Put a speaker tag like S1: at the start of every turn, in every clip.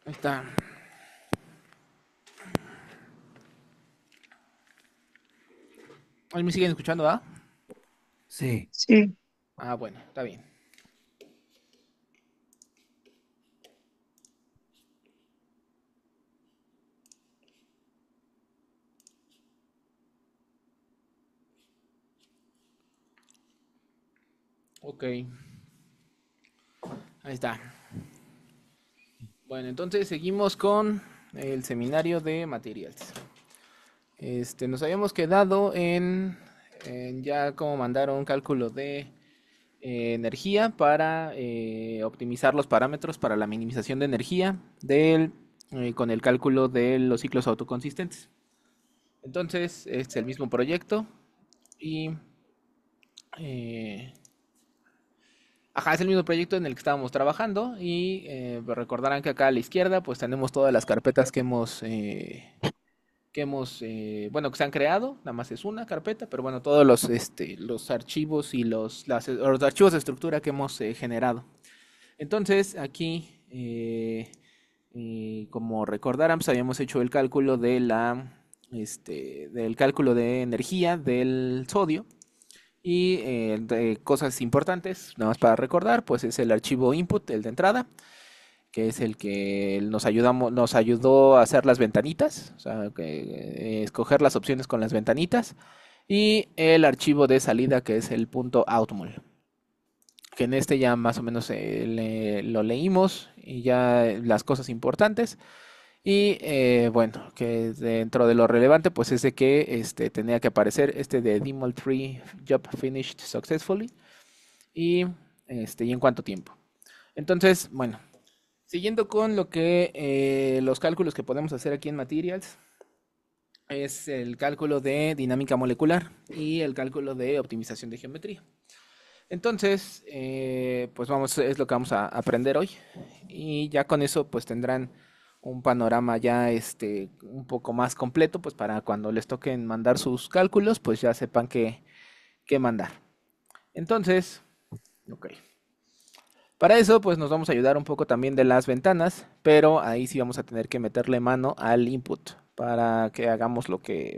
S1: Ahí está. Ahí me siguen escuchando, ¿ah?
S2: Sí,
S3: Sí,
S1: Ah, bueno, está bien. Ok, ahí está. Bueno, entonces seguimos con el seminario de materials. Nos habíamos quedado en ya cómo mandar un cálculo de energía para optimizar los parámetros para la minimización de energía con el cálculo de los ciclos autoconsistentes. Entonces, es el mismo proyecto y eh, ajá, es el mismo proyecto en el que estábamos trabajando y pues recordarán que acá a la izquierda pues tenemos todas las carpetas bueno, que se han creado, nada más es una carpeta, pero bueno, todos los archivos y los archivos de estructura que hemos generado. Entonces, aquí, como recordarán, pues habíamos hecho el cálculo del cálculo de energía del sodio. Y de cosas importantes, nada más para recordar, pues es el archivo input, el de entrada, que es el que nos ayudó a hacer las ventanitas, o sea, escoger las opciones con las ventanitas, y el archivo de salida, que es el punto .outmul, que en este ya más o menos lo leímos y ya las cosas importantes. Y bueno, que dentro de lo relevante, pues es de que tenía que aparecer este de Dymol 3 Job Finished Successfully y en cuánto tiempo. Entonces, bueno, siguiendo con lo que los cálculos que podemos hacer aquí en Materials, es el cálculo de dinámica molecular y el cálculo de optimización de geometría. Entonces, pues es lo que vamos a aprender hoy. Y ya con eso, pues tendrán un panorama ya un poco más completo, pues para cuando les toquen mandar sus cálculos, pues ya sepan qué mandar. Entonces, ok. Para eso, pues nos vamos a ayudar un poco también de las ventanas, pero ahí sí vamos a tener que meterle mano al input para que hagamos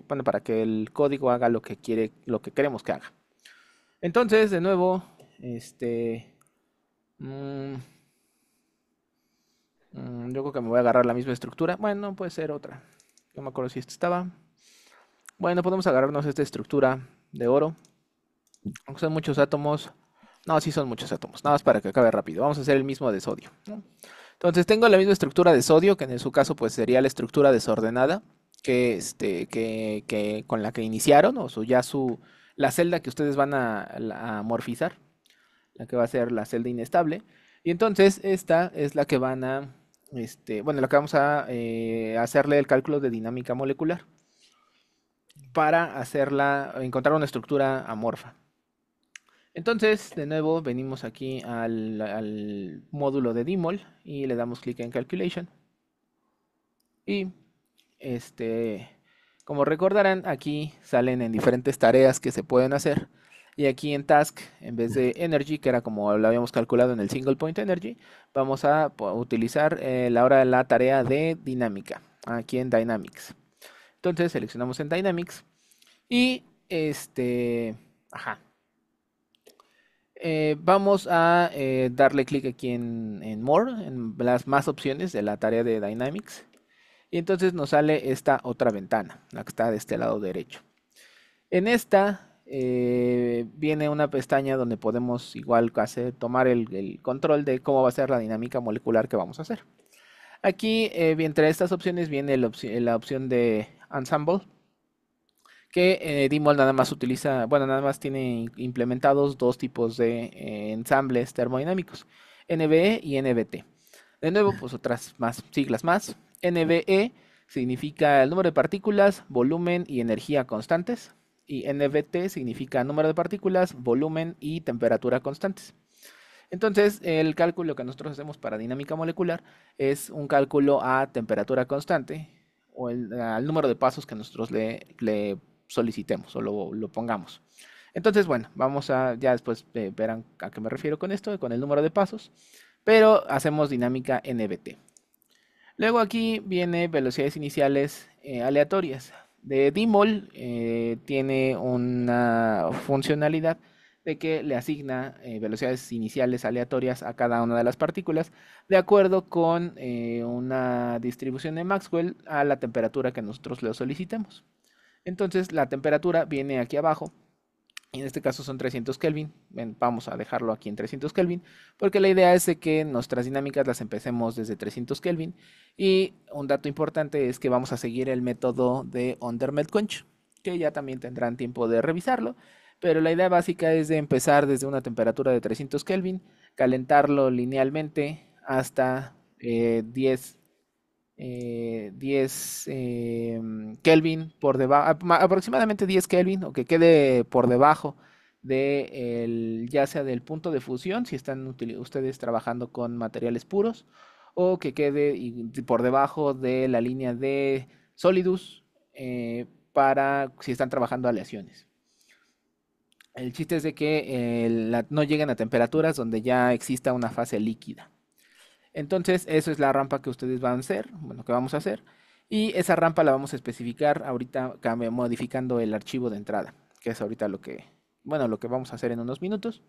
S1: bueno, para que el código haga lo que quiere, lo que queremos que haga. Entonces, de nuevo, mm, yo creo que me voy a agarrar la misma estructura. Bueno, puede ser otra. No me acuerdo si esta estaba. Bueno, podemos agarrarnos esta estructura de oro. Aunque son muchos átomos. No, sí son muchos átomos. Nada más para que acabe rápido. Vamos a hacer el mismo de sodio, ¿no? Entonces tengo la misma estructura de sodio, que en su caso pues sería la estructura desordenada que con la que iniciaron, la celda que ustedes van a morfizar, la que va a ser la celda inestable. Y entonces esta es la que bueno, la que vamos a hacerle el cálculo de dinámica molecular para encontrar una estructura amorfa. Entonces, de nuevo, venimos aquí al módulo de Dymol y le damos clic en Calculation. Y este, como recordarán, aquí salen en diferentes tareas que se pueden hacer. Y aquí en Task, en vez de Energy, que era como lo habíamos calculado en el Single Point Energy, vamos a utilizar ahora la tarea de dinámica, aquí en Dynamics. Entonces seleccionamos en Dynamics y ajá, vamos a darle clic aquí en More, en las más opciones de la tarea de Dynamics. Y entonces nos sale esta otra ventana, la que está de este lado derecho. En esta viene una pestaña donde podemos igual tomar el control de cómo va a ser la dinámica molecular que vamos a hacer. Aquí, entre estas opciones, viene la opción de Ensemble, que Dymol nada más utiliza, bueno, nada más tiene implementados dos tipos de ensambles termodinámicos, NBE y NBT. De nuevo, pues otras más siglas más. NBE significa el número de partículas, volumen y energía constantes. Y NBT significa número de partículas, volumen y temperatura constantes. Entonces, el cálculo que nosotros hacemos para dinámica molecular es un cálculo a temperatura constante o al número de pasos que nosotros le solicitemos o lo pongamos. Entonces, bueno, ya después verán a qué me refiero con esto, con el número de pasos, pero hacemos dinámica NBT. Luego aquí viene velocidades iniciales aleatorias. De Dimol tiene una funcionalidad de que le asigna velocidades iniciales aleatorias a cada una de las partículas de acuerdo con una distribución de Maxwell a la temperatura que nosotros le solicitemos. Entonces la temperatura viene aquí abajo y en este caso son 300 Kelvin. Vamos a dejarlo aquí en 300 Kelvin, porque la idea es de que nuestras dinámicas las empecemos desde 300 Kelvin. Y un dato importante es que vamos a seguir el método de Andermatt-Quench, que ya también tendrán tiempo de revisarlo. Pero la idea básica es de empezar desde una temperatura de 300 Kelvin, calentarlo linealmente hasta 10 Kelvin por debajo, aproximadamente 10 Kelvin, o que quede por debajo de ya sea del punto de fusión, si están ustedes trabajando con materiales puros, o que quede por debajo de la línea de Solidus para si están trabajando aleaciones. El chiste es de que no lleguen a temperaturas donde ya exista una fase líquida. Entonces, eso es la rampa que ustedes van a hacer, bueno, que vamos a hacer. Y esa rampa la vamos a especificar ahorita modificando el archivo de entrada, que es ahorita lo que vamos a hacer en unos minutos.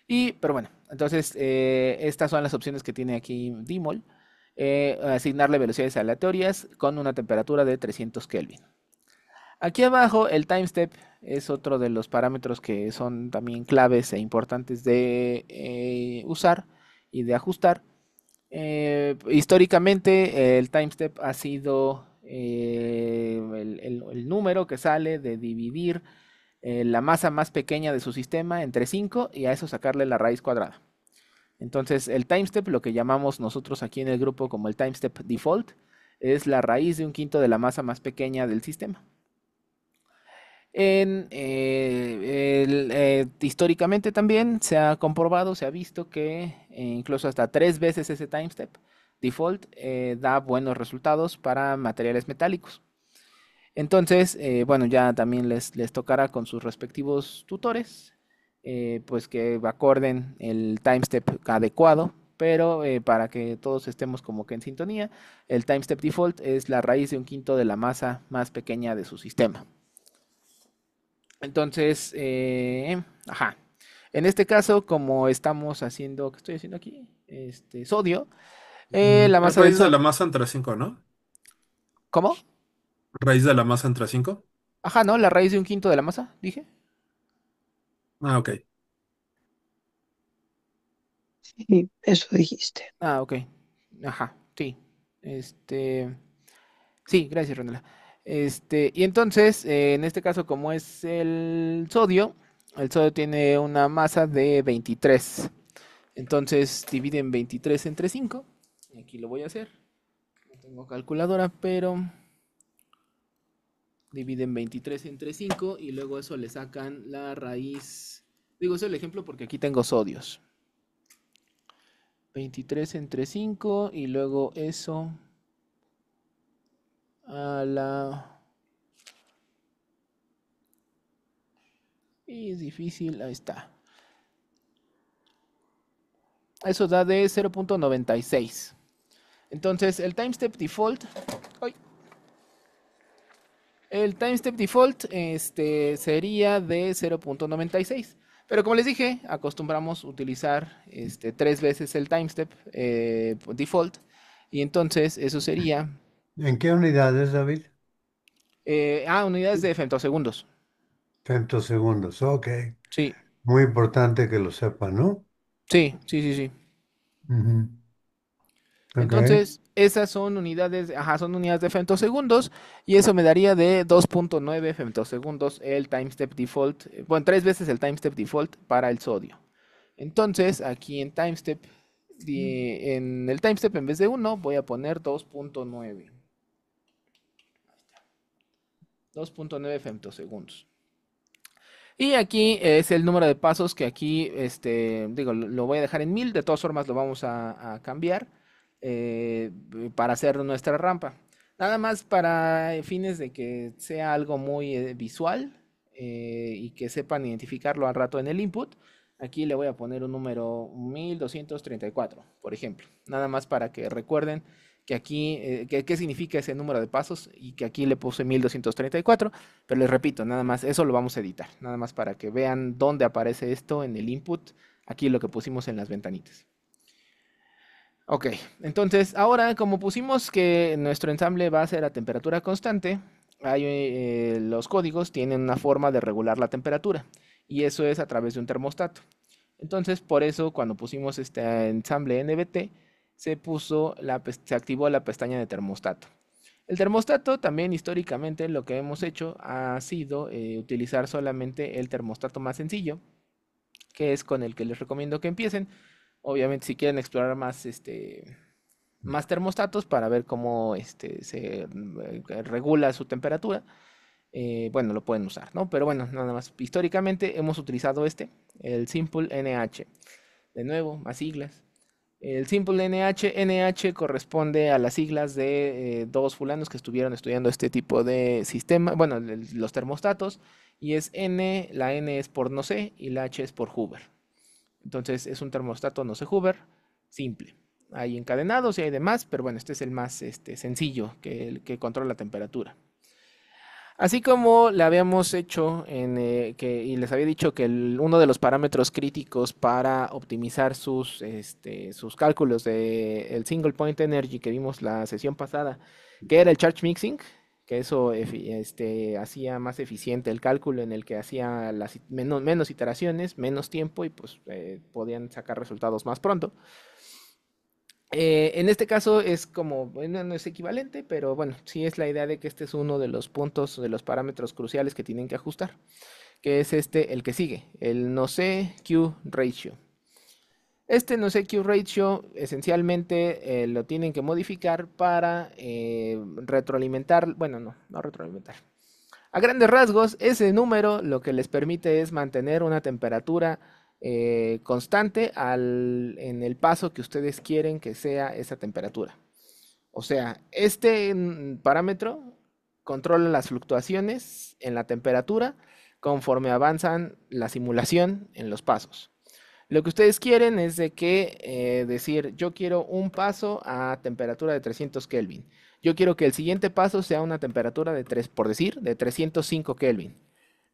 S1: Pero bueno, entonces estas son las opciones que tiene aquí Dimol. Asignarle velocidades aleatorias con una temperatura de 300 Kelvin. Aquí abajo el time step es otro de los parámetros que son también claves e importantes de usar y de ajustar. Históricamente el time step ha sido el número que sale de dividir la masa más pequeña de su sistema entre 5 y a eso sacarle la raíz cuadrada. Entonces el time step, lo que llamamos nosotros aquí en el grupo como el time step default, es la raíz de un quinto de la masa más pequeña del sistema. Históricamente también se ha comprobado, se ha visto que incluso hasta 3 veces ese time step default da buenos resultados para materiales metálicos. Entonces, bueno, ya también les tocará con sus respectivos tutores, pues que acorden el time step adecuado, pero para que todos estemos como que en sintonía, el time step default es la raíz de un quinto de la masa más pequeña de su sistema. Entonces, ajá. En este caso, como estamos haciendo, ¿qué estoy haciendo aquí? Sodio. La
S3: Es
S1: masa del
S3: raíz de
S1: sodio.
S3: la masa entre 5, ¿no?
S1: ¿Cómo?
S3: Raíz de la masa entre 5.
S1: Ajá, ¿no? La raíz de un quinto de la masa, dije.
S3: Ah, ok.
S2: Sí, eso dijiste.
S1: Ah, ok. Ajá, sí. Este. Sí, gracias, Ronela. Y entonces, en este caso, como es el sodio tiene una masa de 23. Entonces, dividen 23 entre 5. Aquí lo voy a hacer. No tengo calculadora, pero dividen 23 entre 5 y luego eso le sacan la raíz. Digo, eso es el ejemplo porque aquí tengo sodios. 23 entre 5 y luego eso a la... Y es difícil, ahí está. Eso da de 0.96. Entonces, el time step default... ¡Ay! El time step default sería de 0.96. Pero como les dije, acostumbramos utilizar 3 veces el time step default. Y entonces eso sería...
S4: ¿En qué unidades, David?
S1: unidades de femtosegundos.
S4: Femtosegundos, ok.
S1: Sí,
S4: Muy importante que lo sepa, ¿no?
S1: sí, sí, sí, sí.
S4: Ujú. Ok.
S1: Entonces, esas son unidades, ajá, son unidades de femtosegundos y eso me daría de 2.9 femtosegundos el time step default, bueno, 3 veces el time step default para el sodio. Entonces, aquí en el time step en vez de 1 voy a poner 2.9. 2.9 femtosegundos. Y aquí es el número de pasos que aquí, digo, lo voy a dejar en 1000. De todas formas, lo vamos a cambiar eh, para hacer nuestra rampa. Nada más para fines de que sea algo muy visual y que sepan identificarlo al rato en el input. Aquí le voy a poner un número 1234, por ejemplo. Nada más para que recuerden que aquí, qué significa ese número de pasos y que aquí le puse 1234, pero les repito, nada más, eso lo vamos a editar, nada más para que vean dónde aparece esto en el input, aquí lo que pusimos en las ventanitas. Ok, entonces ahora como pusimos que nuestro ensamble va a ser a temperatura constante, los códigos tienen una forma de regular la temperatura y eso es a través de un termostato. Entonces por eso cuando pusimos este ensamble NBT se activó la pestaña de termostato. El termostato también históricamente lo que hemos hecho ha sido utilizar solamente el termostato más sencillo, que es con el que les recomiendo que empiecen. Obviamente, si quieren explorar más, más termostatos para ver cómo se regula su temperatura, bueno, lo pueden usar, ¿no? Pero bueno, nada más. Históricamente hemos utilizado el Simple NH. De nuevo, más siglas. El Simple NH corresponde a las siglas de dos fulanos que estuvieron estudiando este tipo de sistema, bueno, los termostatos, y es N, la N es por no sé y la H es por Hoover. Entonces es un termostato no sé Hoover simple. Hay encadenados y hay demás, pero bueno, este es el más sencillo que controla la temperatura. Así como le habíamos hecho y les había dicho que uno de los parámetros críticos para optimizar sus cálculos del single point energy que vimos la sesión pasada, que era el charge mixing, que eso hacía más eficiente el cálculo en el que hacía menos iteraciones, menos tiempo y pues podían sacar resultados más pronto. En este caso es como, bueno, no es equivalente, pero bueno, sí es la idea de que este es uno de los puntos, de los parámetros cruciales que tienen que ajustar, que es el que sigue, el no sé Q ratio. Este no sé Q ratio esencialmente lo tienen que modificar para retroalimentar, bueno, no retroalimentar. A grandes rasgos, ese número lo que les permite es mantener una temperatura constante en el paso que ustedes quieren que sea esa temperatura. O sea, este parámetro controla las fluctuaciones en la temperatura conforme avanzan la simulación en los pasos. Lo que ustedes quieren es de que decir, yo quiero un paso a temperatura de 300 Kelvin. Yo quiero que el siguiente paso sea una temperatura de de 305 Kelvin.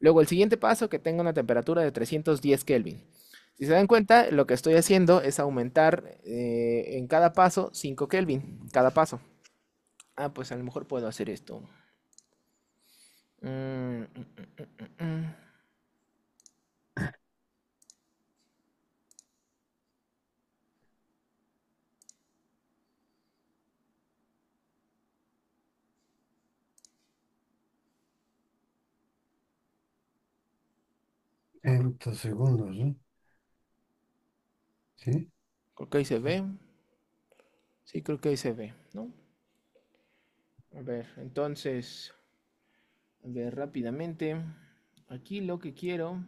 S1: Luego el siguiente paso que tenga una temperatura de 310 Kelvin. Si se dan cuenta, lo que estoy haciendo es aumentar en cada paso 5 Kelvin, cada paso. Ah, pues a lo mejor puedo hacer esto. Mm, mm, mm, mm, mm.
S4: En segundos, ¿no? ¿Sí?
S1: Creo que ahí se ve. Sí, creo que ahí se ve, ¿no? A ver, entonces, a ver rápidamente. Aquí lo que quiero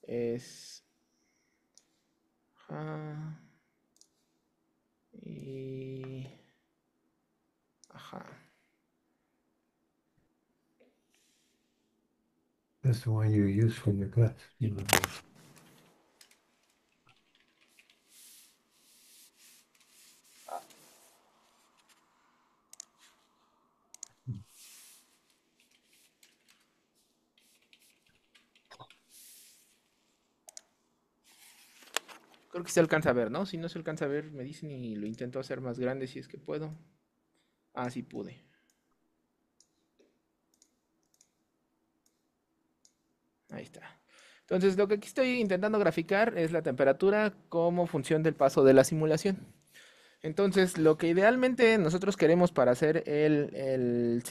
S1: es... Ajá. Y... Ajá.
S4: That's the one you use for your class.
S1: Creo que se alcanza a ver, ¿no? Si no se alcanza a ver, me dicen y lo intento hacer más grande si es que puedo. Ah, sí pude. Ahí está. Entonces, lo que aquí estoy intentando graficar es la temperatura como función del paso de la simulación. Entonces, lo que idealmente nosotros queremos para hacer el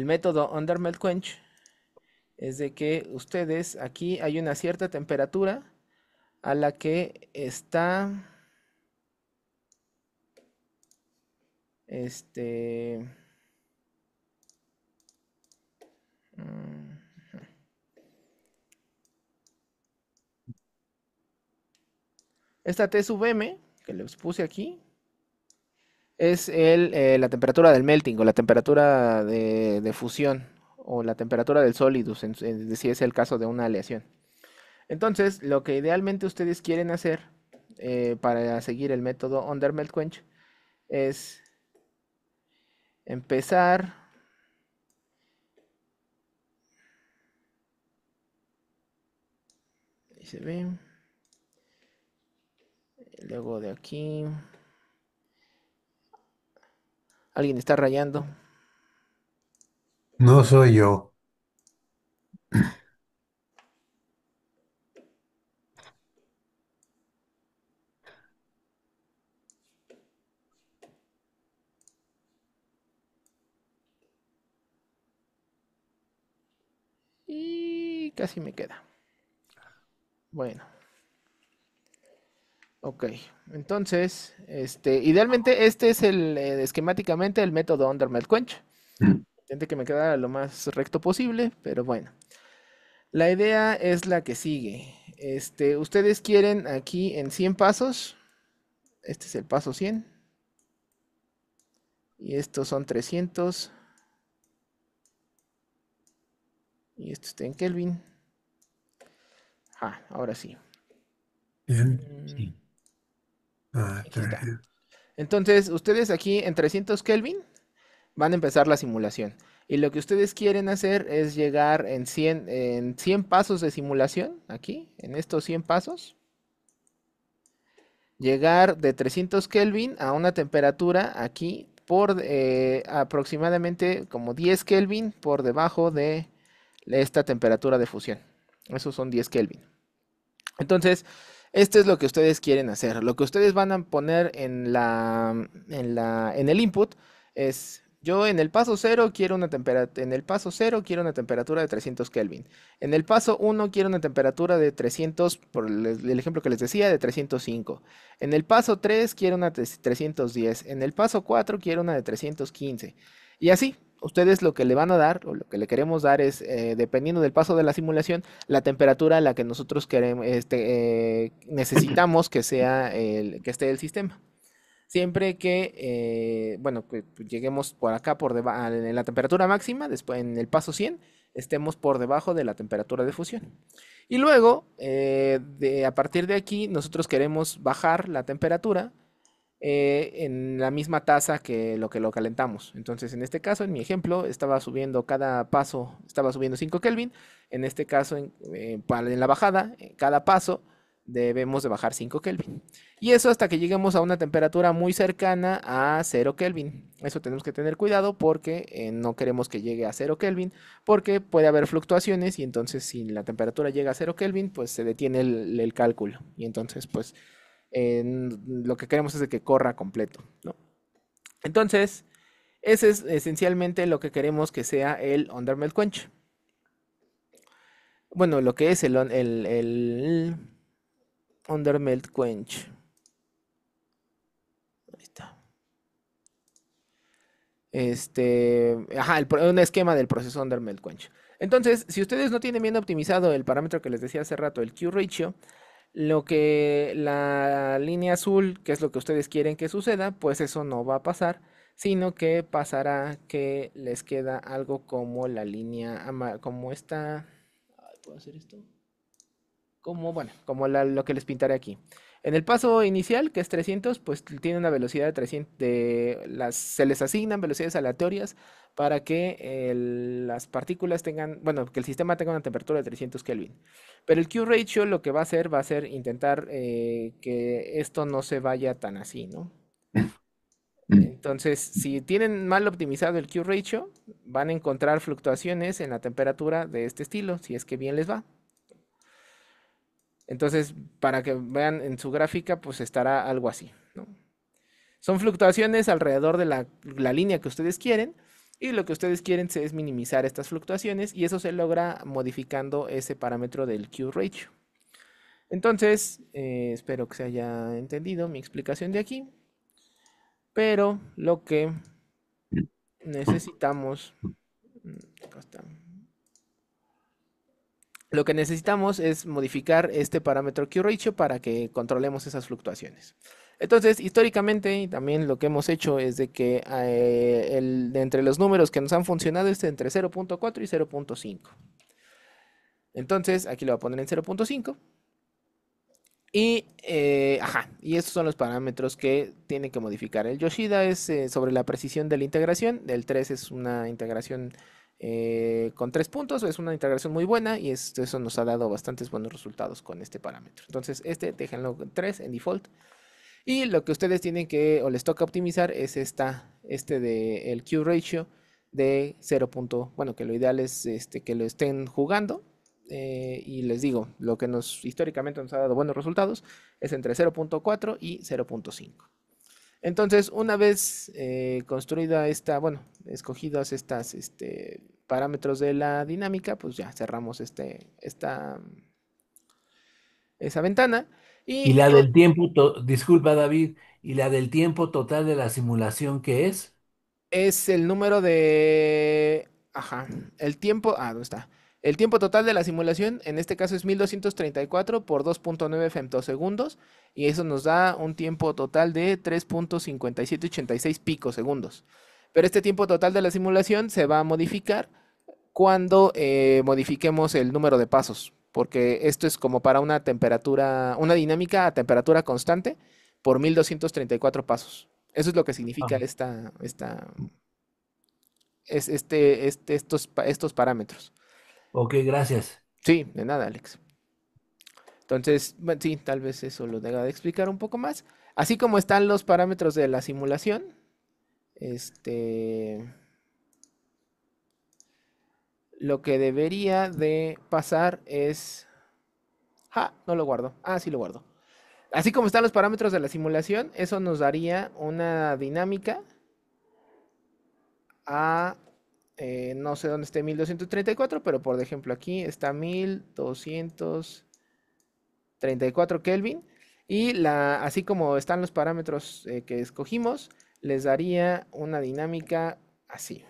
S1: método Under Melt Quench es de que ustedes, aquí hay una cierta temperatura a la que está, este, mm, esta T sub m que les puse aquí es la temperatura del melting o la temperatura de fusión o la temperatura del sólido, si es el caso de una aleación. Entonces, lo que idealmente ustedes quieren hacer para seguir el método UnderMeltQuench es empezar. Ahí se ve. Luego de aquí. Alguien está rayando.
S4: No soy yo.
S1: Y casi me queda. Bueno. Ok, entonces, idealmente este es esquemáticamente el método UnderMeltQuench. Intenté que me quedara lo más recto posible, pero bueno. La idea es la que sigue. Ustedes quieren aquí en 100 pasos. Este es el paso 100. Y estos son 300. Y esto está en Kelvin. Ah, ahora sí.
S3: Bien.
S1: Mm,
S3: Está
S1: Aquí está.
S3: bien.
S1: Entonces, ustedes aquí en 300 Kelvin van a empezar la simulación. Y lo que ustedes quieren hacer es llegar en 100 pasos de simulación, aquí, en estos 100 pasos, llegar de 300 Kelvin a una temperatura aquí por aproximadamente como 10 Kelvin por debajo de esta temperatura de fusión. Esos son 10 Kelvin. Entonces, esto es lo que ustedes quieren hacer. Lo que ustedes van a poner en el input es, yo en el paso 0 quiero una temperatura, en el paso 0 quiero una temperatura de 300 Kelvin. En el paso 1 quiero una temperatura de 300, por el ejemplo que les decía, de 305. En el paso 3 quiero una de 310. En el paso 4 quiero una de 315. Y así, ustedes lo que le van a dar, o lo que le queremos dar es, dependiendo del paso de la simulación, la temperatura a la que nosotros queremos, necesitamos que que esté el sistema. Siempre que, bueno, que lleguemos por acá en la temperatura máxima, después en el paso 100, estemos por debajo de la temperatura de fusión. Y luego, a partir de aquí, nosotros queremos bajar la temperatura en la misma tasa que lo calentamos. Entonces, en este caso, en mi ejemplo, estaba subiendo cada paso, estaba subiendo 5 Kelvin. En este caso, en la bajada, en cada paso, debemos de bajar 5 Kelvin. Y eso hasta que lleguemos a una temperatura muy cercana a 0 Kelvin. Eso tenemos que tener cuidado porque no queremos que llegue a 0 Kelvin, porque puede haber fluctuaciones y entonces si la temperatura llega a 0 Kelvin, pues se detiene el cálculo. Y entonces, pues lo que queremos es de que corra completo, ¿no? Entonces, ese es esencialmente lo que queremos que sea el UnderMeltQuench. Bueno, lo que es el UnderMeltQuench. Ahí está. Un esquema del proceso UnderMeltQuench. Entonces, si ustedes no tienen bien optimizado el parámetro que les decía hace rato, el Q ratio, lo que la línea azul, que es lo que ustedes quieren que suceda, pues eso no va a pasar, sino que pasará que les queda algo como la línea, como esta, ¿puedo hacer esto? Como, bueno, como lo que les pintaré aquí. En el paso inicial, que es 300, pues tiene una velocidad de 300, se les asignan velocidades aleatorias para que las partículas tengan, bueno, que el sistema tenga una temperatura de 300 Kelvin. Pero el Q ratio lo que va a ser intentar que esto no se vaya tan así, ¿no? Entonces, si tienen mal optimizado el Q ratio, van a encontrar fluctuaciones en la temperatura de este estilo, si es que bien les va. Entonces, para que vean en su gráfica, pues estará algo así, ¿no? Son fluctuaciones alrededor de la línea que ustedes quieren y lo que ustedes quieren es minimizar estas fluctuaciones y eso se logra modificando ese parámetro del Q ratio. Entonces, espero que se haya entendido mi explicación de aquí, pero lo que necesitamos, acá está. Lo que necesitamos es modificar este parámetro Q ratio para que controlemos esas fluctuaciones. Entonces, históricamente, y también lo que hemos hecho es de que de entre los números que nos han funcionado es entre 0.4 y 0.5. Entonces, aquí lo voy a poner en 0.5. Y estos son los parámetros que tiene que modificar. El Yoshida es sobre la precisión de la integración. El 3 es una integración con 3 puntos. Es una integración muy buena y eso nos ha dado bastantes buenos resultados con este parámetro. Entonces, déjenlo en 3 en default. Y lo que ustedes tienen que, o les toca optimizar, es el Q ratio de 0. Bueno, que lo ideal es que lo estén jugando. Y les digo, lo que históricamente nos ha dado buenos resultados es entre 0.4 y 0.5. Entonces, una vez construida escogidos estos parámetros de la dinámica, pues ya cerramos esa ventana.
S5: Y
S1: Y
S5: la del tiempo, disculpa David, ¿y la del tiempo total de la simulación qué es?
S1: es el número de... el tiempo... ¿dónde está? El tiempo total de la simulación, en este caso es 1234 por 2.9 femtosegundos, y eso nos da un tiempo total de 3.5786 picosegundos. Pero este tiempo total de la simulación se va a modificar cuando modifiquemos el número de pasos, porque esto es como para una dinámica a temperatura constante por 1234 pasos. Eso es lo que significa
S5: Ah,
S1: estos parámetros.
S5: ok, gracias.
S1: Sí, de nada, Alex. Entonces, bueno, sí, tal vez eso lo deba de explicar un poco más. Así como están los parámetros de la simulación, este, lo que debería de pasar es... no lo guardo. Sí lo guardo. Así como están los parámetros de la simulación, eso nos daría una dinámica a... no sé dónde esté 1234, pero por ejemplo aquí está 1234 Kelvin. Y así como están los parámetros que escogimos, les daría una dinámica así.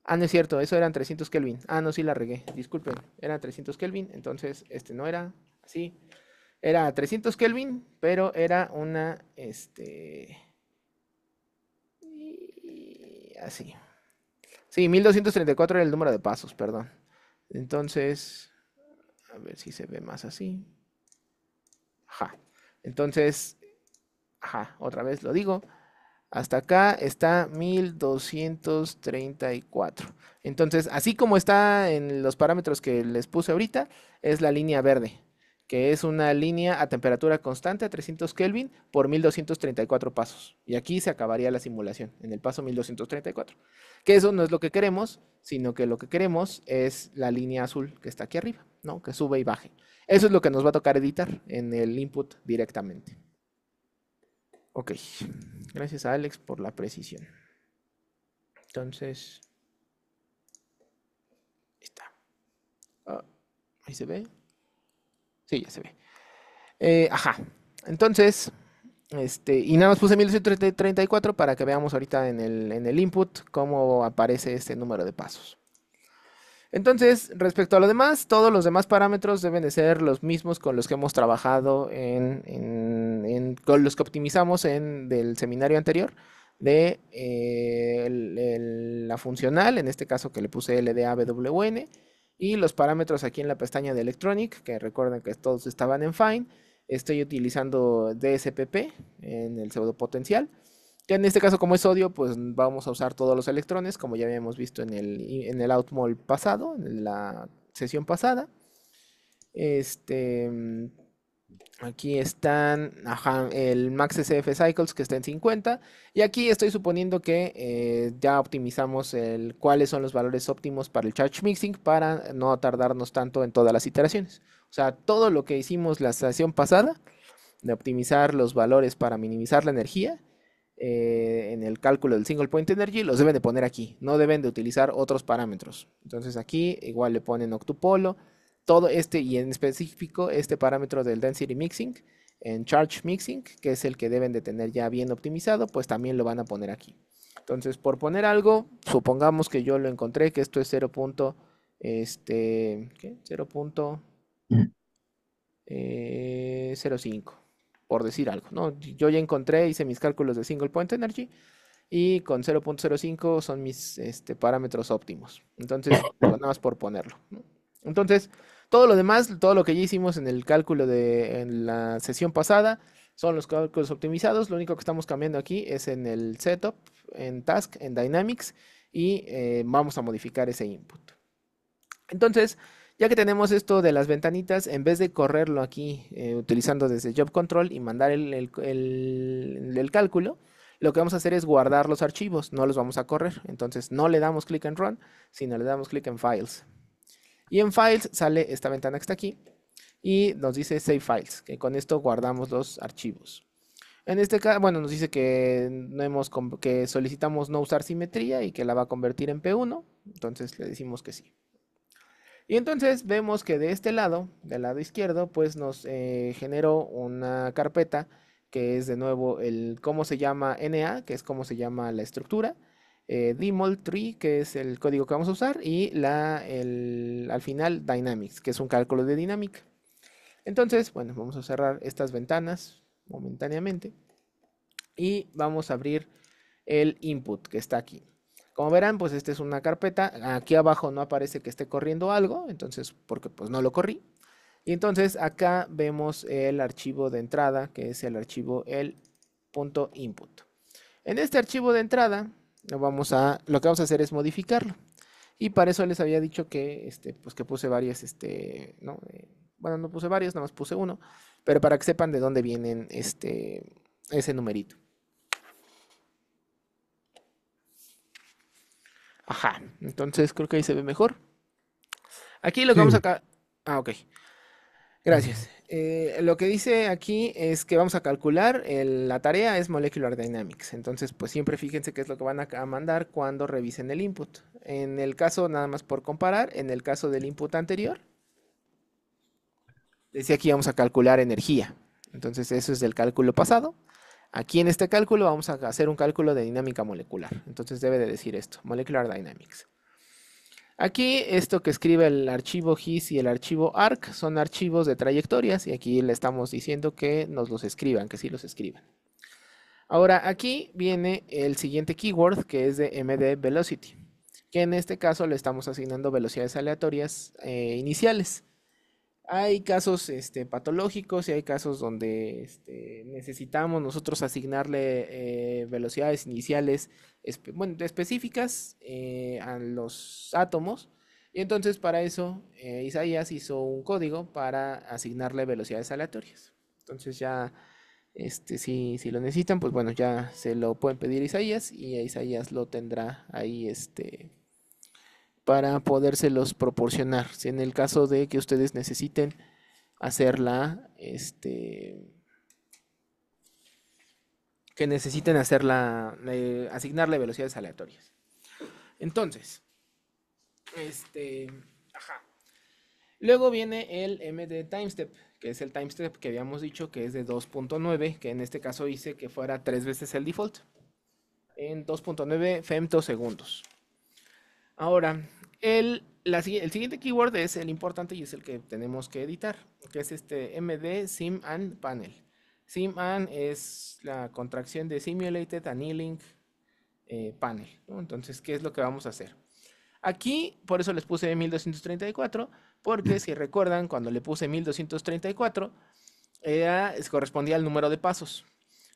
S1: No es cierto, eso eran 300 Kelvin. No, sí la regué, disculpen, eran 300 Kelvin, entonces no era así. Era 300 Kelvin, pero era así. Sí, 1234 era el número de pasos, perdón. Entonces, a ver si se ve más así. Entonces, otra vez lo digo. Hasta acá está 1234. Entonces, así como está en los parámetros que les puse ahorita, es la línea verde, que es una línea a temperatura constante a 300 Kelvin por 1234 pasos. Y aquí se acabaría la simulación, en el paso 1234. Que eso no es lo que queremos, sino que lo que queremos es la línea azul que está aquí arriba, ¿no? Que sube y baje. Eso es lo que nos va a tocar editar en el input directamente. Ok, gracias a Alex por la precisión. Entonces, ahí está. Ahí se ve. Sí, ya se ve. Entonces, y nada más puse 1134 para que veamos ahorita en el input cómo aparece este número de pasos. Entonces, respecto a lo demás, todos los demás parámetros deben de ser los mismos con los que hemos trabajado con los que optimizamos del seminario anterior de la funcional, en este caso que le puse LDABWN, y los parámetros aquí en la pestaña de Electronic, que recuerden que todos estaban en Fine. Estoy utilizando DSPP en el pseudopotencial. Que en este caso, como es sodio, pues vamos a usar todos los electrones, como ya habíamos visto en el outmol pasado, en la sesión pasada. Aquí están, el max SF cycles que está en 50. Y aquí estoy suponiendo que ya optimizamos cuáles son los valores óptimos para el charge mixing para no tardarnos tanto en todas las iteraciones. O sea, todo lo que hicimos la sesión pasada, de optimizar los valores para minimizar la energía, en el cálculo del single point energy, los deben de poner aquí, no deben de utilizar otros parámetros. Entonces aquí igual le ponen octupolo, todo y en específico este parámetro del density mixing en charge mixing, que es el que deben de tener ya bien optimizado, pues también lo van a poner aquí. Entonces, por poner algo, supongamos que yo lo encontré, que esto es 0.05, por decir algo, ¿no? Yo ya encontré, hice mis cálculos de single point energy y con 0.05 son mis parámetros óptimos. Entonces, digo, nada más por ponerlo, ¿no? Entonces, todo lo demás, todo lo que ya hicimos en el cálculo en la sesión pasada, son los cálculos optimizados. Lo único que estamos cambiando aquí es en el setup, en task, en Dynamics, y vamos a modificar ese input. Entonces, ya que tenemos esto de las ventanitas, en vez de correrlo aquí utilizando desde Job Control y mandar el cálculo, lo que vamos a hacer es guardar los archivos, no los vamos a correr. Entonces, no le damos clic en Run, sino le damos clic en Files. Y en Files sale esta ventana que está aquí y nos dice Save Files, que con esto guardamos los archivos. En este caso, bueno, nos dice que, que solicitamos no usar simetría y que la va a convertir en P1, entonces le decimos que sí. Y entonces vemos que de este lado, del lado izquierdo, pues nos generó una carpeta que es de nuevo el cómo se llama NA, que es cómo se llama la estructura, Dmol tree, que es el código que vamos a usar, y al final Dynamics, que es un cálculo de dinámica. Entonces, bueno, vamos a cerrar estas ventanas momentáneamente y vamos a abrir el input que está aquí. Como verán, pues esta es una carpeta. Aquí abajo no aparece que esté corriendo algo, entonces, porque pues no lo corrí. Y entonces acá vemos el archivo de entrada, que es el archivo el .input. En este archivo de entrada, lo que vamos a hacer es modificarlo. Y para eso les había dicho que, pues que puse varias, ¿no? Bueno, no puse varios, nada más puse uno, pero para que sepan de dónde vienen ese numerito. Ajá, entonces creo que ahí se ve mejor. Aquí lo que vamos
S3: Sí.
S1: a... Ah, ok. Gracias. Lo que dice aquí es que vamos a calcular, la tarea es Molecular Dynamics. Entonces, pues siempre fíjense qué es lo que van a mandar cuando revisen el input. En el caso, nada más por comparar, en el caso del input anterior, decía que íbamos a calcular energía. Entonces, eso es del cálculo pasado. Aquí en este cálculo vamos a hacer un cálculo de dinámica molecular. Entonces debe de decir esto, Molecular Dynamics. Aquí esto que escribe el archivo GIS y el archivo ARC son archivos de trayectorias y aquí le estamos diciendo que nos los escriban, que sí los escriban. Ahora aquí viene el siguiente keyword que es de MD Velocity, que en este caso le estamos asignando velocidades aleatorias iniciales. Hay casos patológicos y hay casos donde necesitamos nosotros asignarle velocidades iniciales específicas a los átomos. Y entonces para eso Isaías hizo un código para asignarle velocidades aleatorias. Entonces ya, si lo necesitan, pues bueno, ya se lo pueden pedir a Isaías y a Isaías lo tendrá ahí para podérselos proporcionar. Si en el caso de que ustedes necesiten hacerla, asignarle velocidades aleatorias. Entonces, ajá. Luego viene el MD timestep, que es el timestep que habíamos dicho que es de 2.9, que en este caso hice que fuera 3 veces el default, en 2.9 femtosegundos. Ahora, el siguiente keyword es el importante y es el que tenemos que editar, que es MD Sim and Panel. Sim and es la contracción de Simulated Annealing Panel, ¿no? Entonces, ¿qué es lo que vamos a hacer? Aquí, por eso les puse 1234, porque si recuerdan, cuando le puse 1234, correspondía al número de pasos.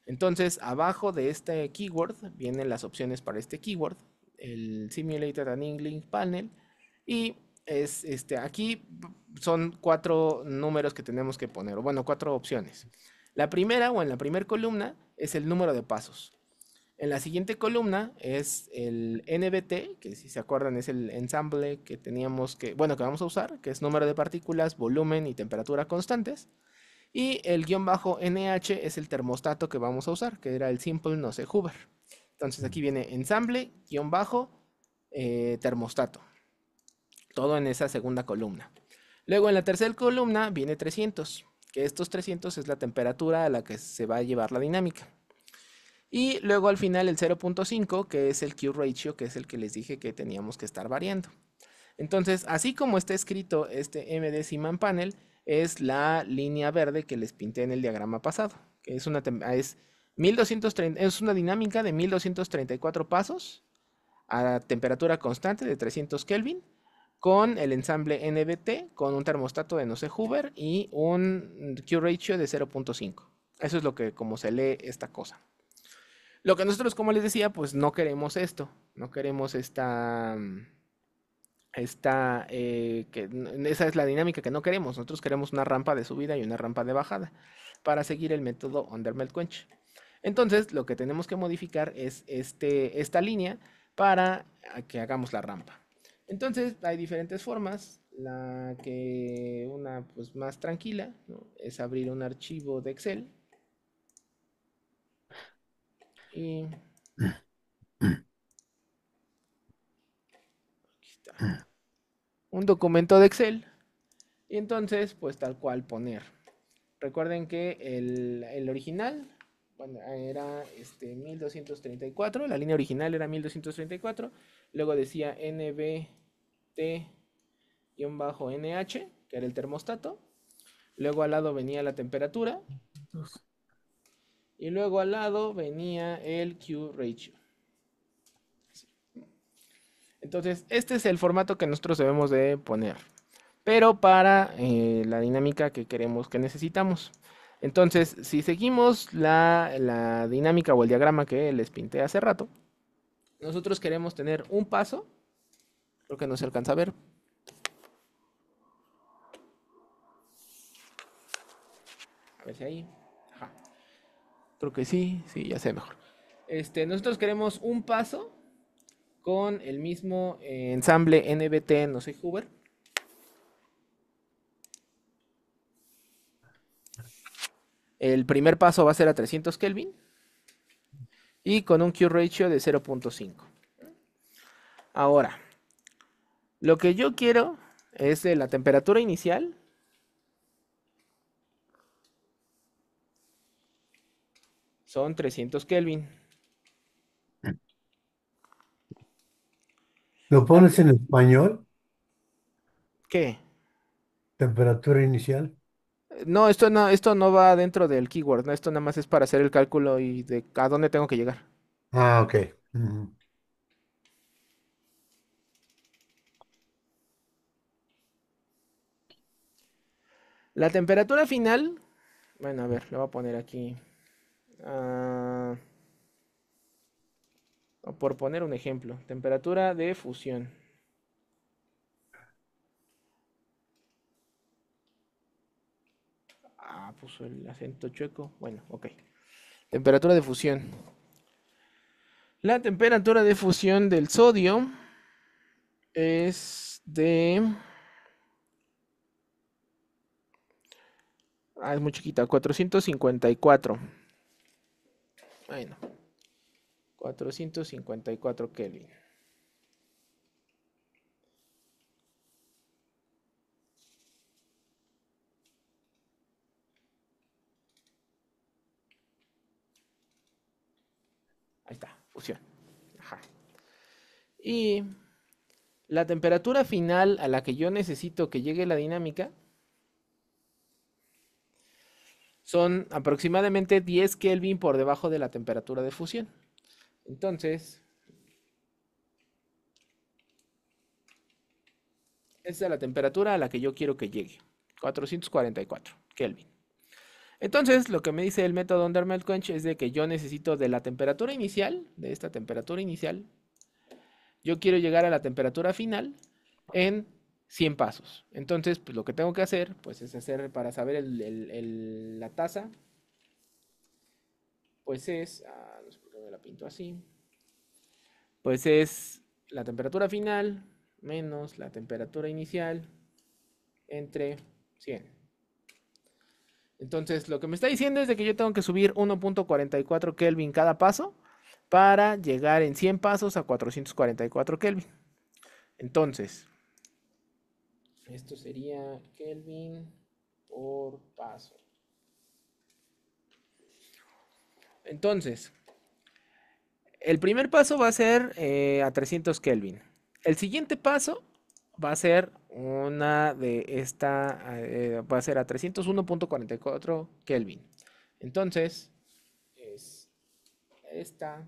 S1: Entonces, abajo de este keyword vienen las opciones para este keyword, el Simulated Annealing Panel, y aquí son 4 números que tenemos que poner, o bueno, 4 opciones. La primera o en la primera columna es el número de pasos. En la siguiente columna es el NBT, que si se acuerdan es el ensamble que teníamos que vamos a usar, que es número de partículas, volumen y temperatura constantes. Y el guión bajo NH es el termostato que vamos a usar, que era el simple no sé Hoover. Entonces aquí viene ensamble, guión bajo, termostato. Todo en esa segunda columna. Luego en la tercera columna viene 300, que estos 300 es la temperatura a la que se va a llevar la dinámica. Y luego al final el 0.5, que es el Q ratio, que es el que les dije que teníamos que estar variando. Entonces, así como está escrito este MD Siman Panel, es la línea verde que les pinté en el diagrama pasado, que es 1230, es una dinámica de 1234 pasos a temperatura constante de 300 Kelvin con el ensamble NBT, con un termostato de Nose-Hoover y un Q-ratio de 0.5. Eso es lo que como se lee esta cosa. Lo que nosotros, como les decía, pues no queremos esto, no queremos esa es la dinámica que no queremos. Nosotros queremos una rampa de subida y una rampa de bajada para seguir el método Undermelt-Quench. Entonces, lo que tenemos que modificar es esta línea para que hagamos la rampa. Entonces, hay diferentes formas. Una pues más tranquila, ¿no? Es abrir un archivo de Excel y aquí está. Un documento de Excel y entonces, pues tal cual poner. Recuerden que el original, bueno, era 1234, la línea original era 1234, luego decía NBT-NH, que era el termostato, luego al lado venía la temperatura y luego al lado venía el Q-ratio. Entonces, este es el formato que nosotros debemos de poner, pero para la dinámica que queremos, que necesitamos. Entonces, si seguimos la dinámica o el diagrama que les pinté hace rato, nosotros queremos tener un paso, creo que no se alcanza a ver. A ver si ahí. Ajá. Creo que sí, ya sé mejor. Nosotros queremos un paso con el mismo ensamble NBT Nose-Hoover. El primer paso va a ser a 300 Kelvin y con un Q-ratio de 0.5. Ahora, lo que yo quiero es de la temperatura inicial. Son 300 Kelvin.
S4: ¿Lo pones en español?
S1: ¿Qué?
S4: Temperatura inicial.
S1: No, esto no va dentro del keyword, ¿no? Esto nada más es para hacer el cálculo y de a dónde tengo que llegar.
S4: Ah, ok. Ujú.
S1: La temperatura final, bueno, a ver, le voy a poner aquí. ah, por poner un ejemplo, temperatura de fusión. Puso el acento chueco. Bueno, ok. Temperatura de fusión. La temperatura de fusión del sodio es de... es muy chiquita, 454. Bueno, 454 Kelvin. Ahí está, fusión. Ajá. Y la temperatura final a la que yo necesito que llegue la dinámica son aproximadamente 10 Kelvin por debajo de la temperatura de fusión. Entonces, esa es la temperatura a la que yo quiero que llegue. 444 Kelvin. Entonces, lo que me dice el método Undermelt-Quench es de que yo necesito de la temperatura inicial, de esta temperatura inicial, yo quiero llegar a la temperatura final en 100 pasos. Entonces, pues lo que tengo que hacer, pues es hacer para saber la tasa, pues es, no sé por qué me la pinto así, pues es la temperatura final menos la temperatura inicial entre 100. Entonces, lo que me está diciendo es de que yo tengo que subir 1.44 Kelvin cada paso para llegar en 100 pasos a 444 Kelvin. Entonces, esto sería Kelvin por paso. Entonces, el primer paso va a ser a 300 Kelvin. El siguiente paso va a ser va a ser a 301.44 Kelvin. Entonces, es esta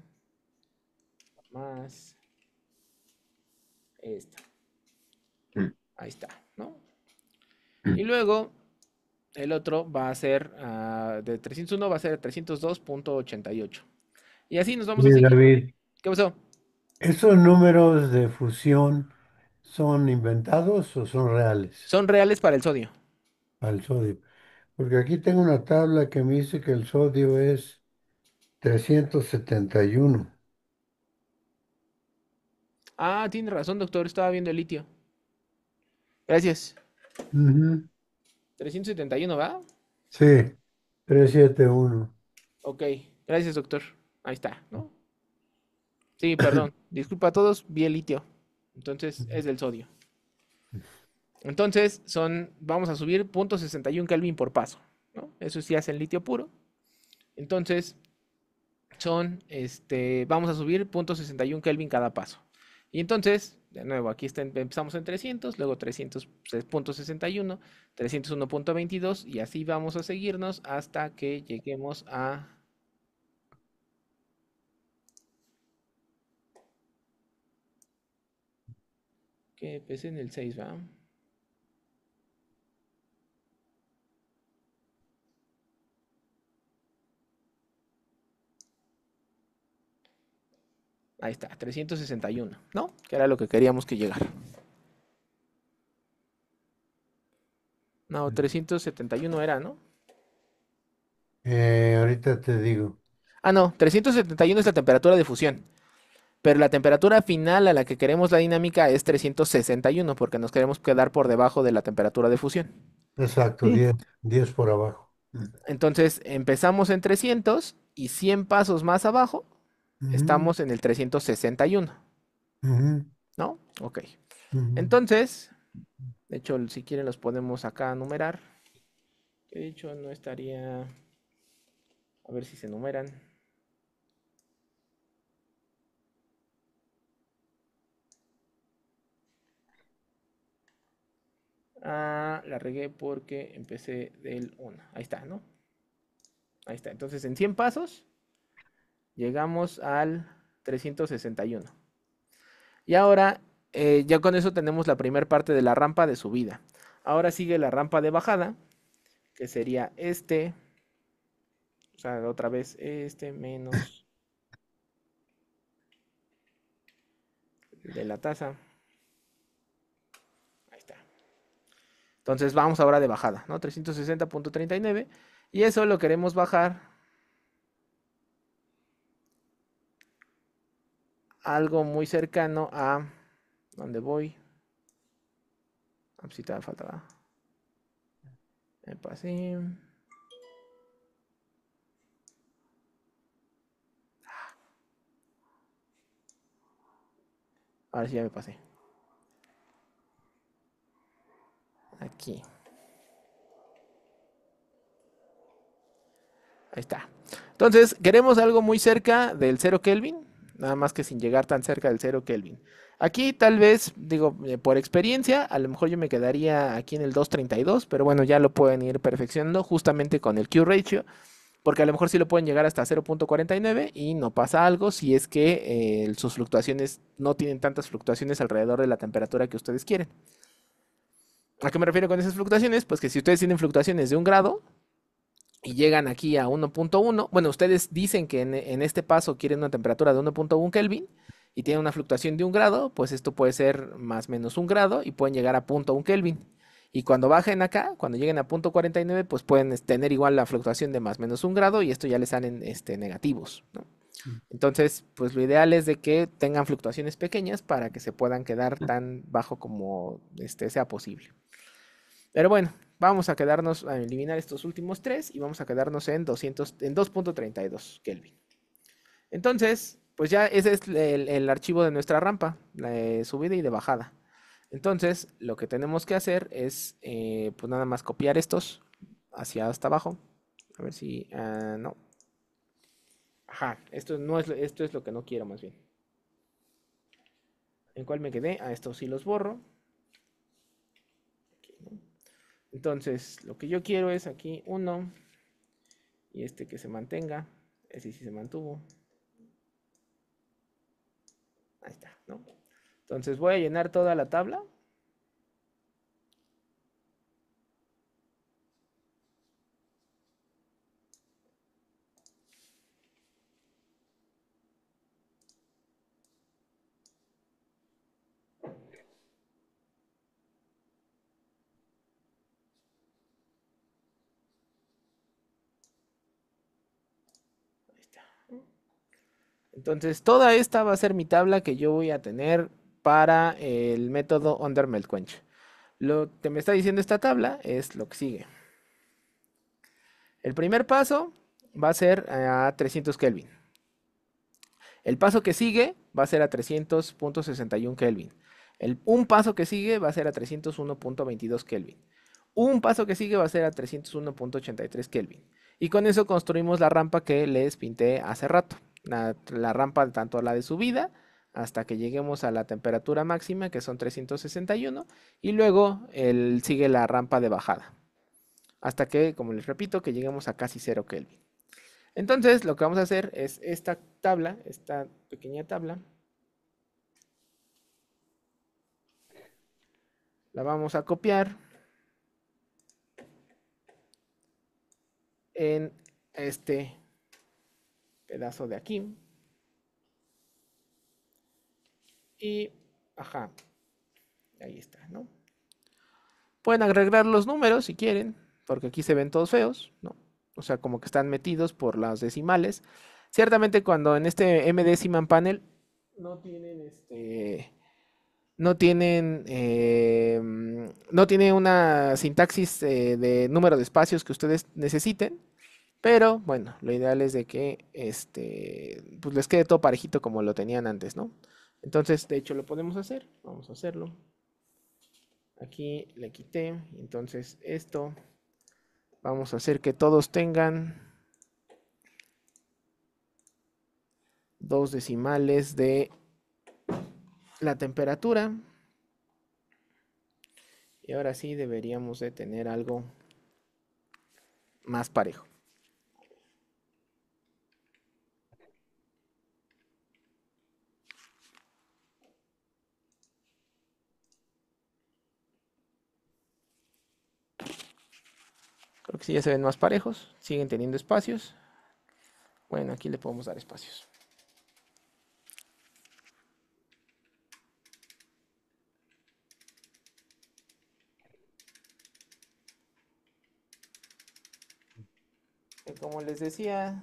S1: más esta. Ahí está, ¿no? Y luego el otro va a ser de 301 va a ser 302.88. Y así nos vamos a
S4: Oye,
S1: seguir.
S4: David,
S1: ¿Qué pasó?
S4: ¿esos números de fusión son inventados o son reales
S1: Son reales para el sodio.
S4: al sodio? Porque aquí tengo una tabla que me dice que el sodio es 371.
S1: Ah, tiene razón, doctor. Estaba viendo el litio. Gracias.
S4: Ujú.
S1: 371, ¿va?
S4: Sí, 371.
S1: Ok. Gracias, doctor. Ahí está, ¿no? Sí, perdón. Disculpa a todos. Vi el litio. Entonces es del sodio. Entonces vamos a subir 0.61 Kelvin por paso, ¿no? Eso sí hace el litio puro. Entonces vamos a subir 0.61 Kelvin cada paso. Y entonces, de nuevo, aquí empezamos en 300, luego 300.61, 301.22 y así vamos a seguirnos hasta que lleguemos a... que empecé en el 6, ¿va? Ahí está, 361, ¿no? Que era lo que queríamos que llegara. No, 371 era, ¿no?
S4: Ahorita te digo.
S1: Ah, no, 371 es la temperatura de fusión. Pero la temperatura final a la que queremos la dinámica es 361 porque nos queremos quedar por debajo de la temperatura de fusión.
S4: Exacto,
S2: Sí,
S4: 10 por abajo.
S1: Entonces empezamos en 300 y 100 pasos más abajo
S4: Ujú,
S1: estamos en el 361,
S4: ujú,
S1: ¿no? Ok.
S4: ujú.
S1: Entonces, de hecho, si quieren los podemos acá numerar. Que de hecho no estaría... A ver si se numeran. Ah, la regué porque empecé del 1. Ahí está, ¿no? Ahí está. Entonces en 100 pasos llegamos al 361. Y ahora, ya con eso tenemos la primera parte de la rampa de subida. Ahora sigue la rampa de bajada, que sería o sea, otra vez menos el de la tasa. Ahí está. Entonces vamos ahora de bajada, ¿no? 360.39. Y eso lo queremos bajar algo muy cercano a donde voy. A ver si te falta. Me pasé. Ahora sí ya me pasé. Aquí. Ahí está. Entonces, queremos algo muy cerca del 0 Kelvin, nada más que sin llegar tan cerca del 0 Kelvin. Aquí tal vez, digo, por experiencia, a lo mejor yo me quedaría aquí en el 232, pero bueno, ya lo pueden ir perfeccionando justamente con el Q ratio, porque a lo mejor sí lo pueden llegar hasta 0.49 y no pasa algo si es que sus fluctuaciones no tienen tantas fluctuaciones alrededor de la temperatura que ustedes quieren. ¿A qué me refiero con esas fluctuaciones? Pues que si ustedes tienen fluctuaciones de 1 grado, y llegan aquí a 1.1, bueno, ustedes dicen que en este paso quieren una temperatura de 1.1 Kelvin y tienen una fluctuación de 1 grado, pues esto puede ser más o menos 1 grado y pueden llegar a 0.1 Kelvin. Y cuando bajen acá, cuando lleguen a 0.49, pues pueden tener igual la fluctuación de más o menos 1 grado y esto ya les salen negativos, ¿no? Entonces, pues lo ideal es de que tengan fluctuaciones pequeñas para que se puedan quedar tan bajo como sea posible. Pero bueno, vamos a quedarnos a eliminar estos últimos tres y vamos a quedarnos en 2.32 Kelvin. Entonces, pues ya ese es el archivo de nuestra rampa, la de subida y de bajada. Entonces, lo que tenemos que hacer es, pues nada más copiar estos hacia hasta abajo. A ver si, no. Ajá, esto es lo que no quiero más bien. ¿En cuál me quedé? A estos sí los borro. Aquí, ¿no? Entonces, lo que yo quiero es aquí uno y que se mantenga. Ese sí se mantuvo. ¿no? Entonces voy a llenar toda la tabla. Ahí está. Entonces, toda esta va a ser mi tabla que yo voy a tener para el método UnderMeltQuench. Lo que me está diciendo esta tabla es lo que sigue. El primer paso va a ser a 300 Kelvin. El paso que sigue va a ser a 300.61 Kelvin. Un paso que sigue va a ser a 301.22 Kelvin. Un paso que sigue va a ser a 301.83 Kelvin. Y con eso construimos la rampa que les pinté hace rato. La rampa tanto la de subida hasta que lleguemos a la temperatura máxima que son 361 y luego sigue la rampa de bajada hasta que, como les repito, que lleguemos a casi 0 Kelvin. Entonces lo que vamos a hacer es esta tabla, esta pequeña tabla, la vamos a copiar en este pedazo de aquí. Y, ajá, ahí está, ¿no? Pueden agregar los números si quieren, porque aquí se ven todos feos, ¿no? O sea, como que están metidos por las decimales. Ciertamente cuando en este MD Decimal Panel no tienen no tiene una sintaxis de número de espacios que ustedes necesiten, pero bueno, lo ideal es de que pues les quede todo parejito como lo tenían antes, ¿no? Entonces, de hecho, lo podemos hacer. Vamos a hacerlo. Aquí le quité. Entonces, esto vamos a hacer que todos tengan 2 decimales de la temperatura. Y ahora sí deberíamos de tener algo más parejo. Creo que sí ya se ven más parejos. Siguen teniendo espacios. Bueno, aquí le podemos dar espacios. Y como les decía,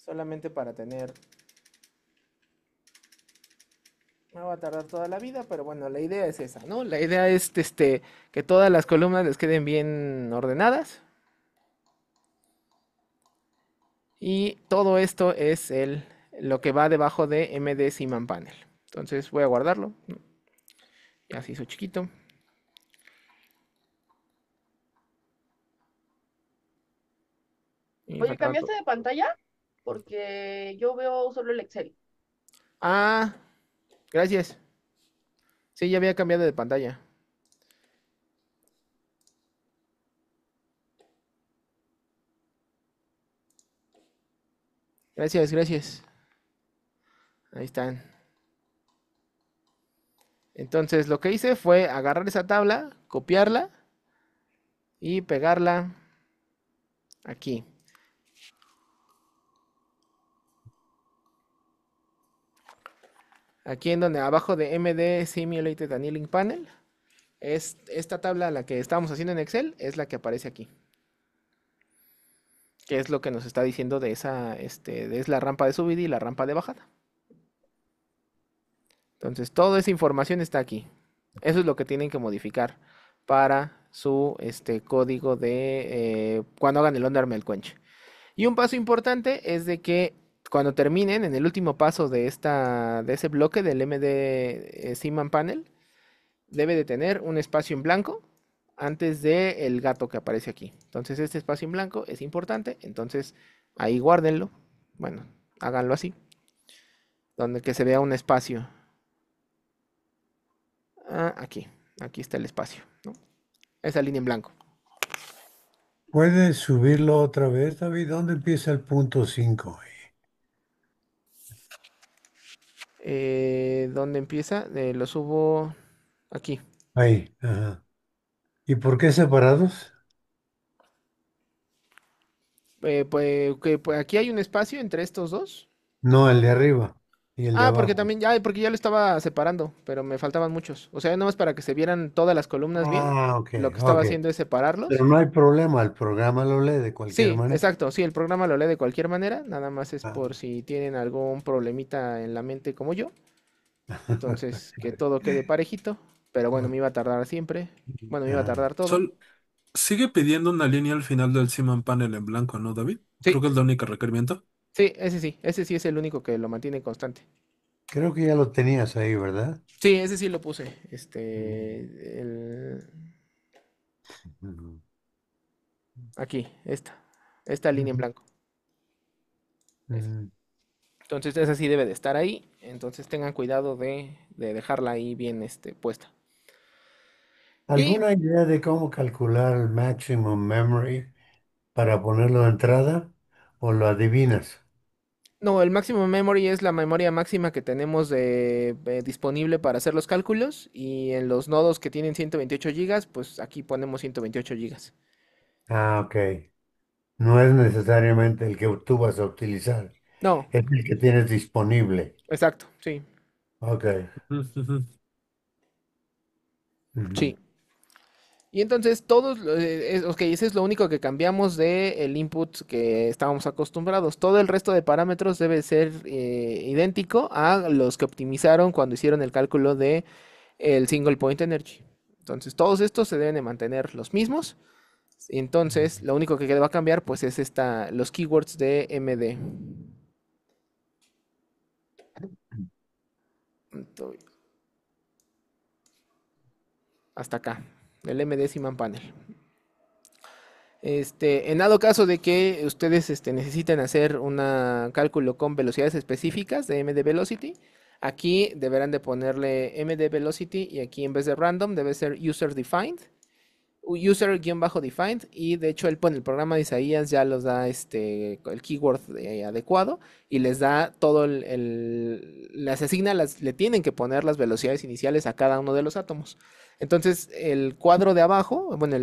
S1: solamente para tener... Me va a tardar toda la vida, pero bueno, la idea es esa, ¿no? La idea es que todas las columnas les queden bien ordenadas. Y todo esto es lo que va debajo de MD Decimal Panel. Entonces voy a guardarlo. Ya se hizo chiquito. Y
S6: Oye,
S1: falta
S6: ¿cambiaste de pantalla? Porque yo veo solo el Excel.
S1: Ah, gracias. Sí, ya había cambiado de pantalla. Gracias, gracias. Ahí están. Entonces lo que hice fue agarrar esa tabla, copiarla y pegarla aquí. Aquí en donde abajo de MD Simulated Annealing Panel es esta tabla, la que estábamos haciendo en Excel, es la que aparece aquí. Que es lo que nos está diciendo de esa, es la rampa de subida y la rampa de bajada. Entonces, toda esa información está aquí. Eso es lo que tienen que modificar para su código de cuando hagan el UnderMeltQuench. Y un paso importante es de que cuando terminen en el último paso de ese bloque del MD Seaman Panel, debe de tener un espacio en blanco antes del gato que aparece aquí. Entonces este espacio en blanco es importante, entonces ahí guárdenlo. Bueno, háganlo así. Donde que se vea un espacio. Aquí está el espacio, ¿no? Esa línea en blanco.
S4: ¿Puedes subirlo otra vez, David? ¿Dónde empieza el punto 5?
S1: ¿Dónde empieza? Lo subo aquí.
S4: Ahí, ajá. ¿Y por qué separados?
S1: Pues aquí hay un espacio entre estos dos.
S4: No, el de arriba y el de
S1: Ah, porque
S4: abajo.
S1: también porque ya lo estaba separando, pero me faltaban muchos. O sea, nada más para que se vieran todas las columnas bien.
S4: Ah, ok,
S1: Lo que estaba
S4: ok.
S1: haciendo es
S4: Pero
S1: separarlos.
S4: no hay problema, el programa lo lee de cualquier
S1: Sí,
S4: manera.
S1: exacto. Sí, el programa lo lee de cualquier manera. Nada más es
S4: Ah.
S1: por si tienen algún problemita en la mente como yo. Entonces, que todo quede parejito. Pero bueno, me iba a tardar siempre. Bueno, me iba a
S4: Ah,
S1: tardar todo.
S3: Sol sigue pidiendo una línea al final del Seaman Panel en blanco, ¿no, David? Creo
S1: Sí,
S3: que es el único requerimiento.
S1: sí. Ese sí es el único que lo mantiene constante.
S4: creo que ya lo tenías ahí, ¿verdad?
S1: Sí, ese sí lo puse.
S4: Ujú.
S1: Aquí, esta línea en
S4: Ujú.
S1: blanco. Es-
S4: Ujú.
S1: Entonces, esa sí debe de estar ahí. Entonces, tengan cuidado de dejarla ahí bien, puesta. Y
S4: ¿Alguna idea de cómo calcular el maximum memory para ponerlo de entrada o lo adivinas?
S1: no, el máximo memory es la memoria máxima que tenemos disponible para hacer los cálculos. Y en los nodos que tienen 128 gigas, pues aquí ponemos 128 gigas.
S4: Ah, ok. No es necesariamente el que tú vas a utilizar,
S1: No,
S4: es el que tienes disponible.
S1: exacto, sí,
S4: Ok.
S3: Ujú, ujú.
S4: Ujú.
S1: sí. Y entonces todos, ok, ese es lo único que cambiamos del input que estábamos acostumbrados. Todo el resto de parámetros debe ser idéntico a los que optimizaron cuando hicieron el cálculo de el single point energy. Entonces todos estos se deben de mantener los mismos. Y entonces lo único que va a cambiar pues es los keywords de MD. Hasta acá, el MD Siman Panel. En dado caso de que ustedes necesiten hacer un cálculo con velocidades específicas de MD Velocity, aquí deberán de ponerle MD Velocity y aquí en vez de random debe ser user defined, user-defined y de hecho el programa de Isaías ya los da el keyword adecuado y les da todo les asigna, le tienen que poner las velocidades iniciales a cada uno de los átomos. Entonces el cuadro de abajo, bueno,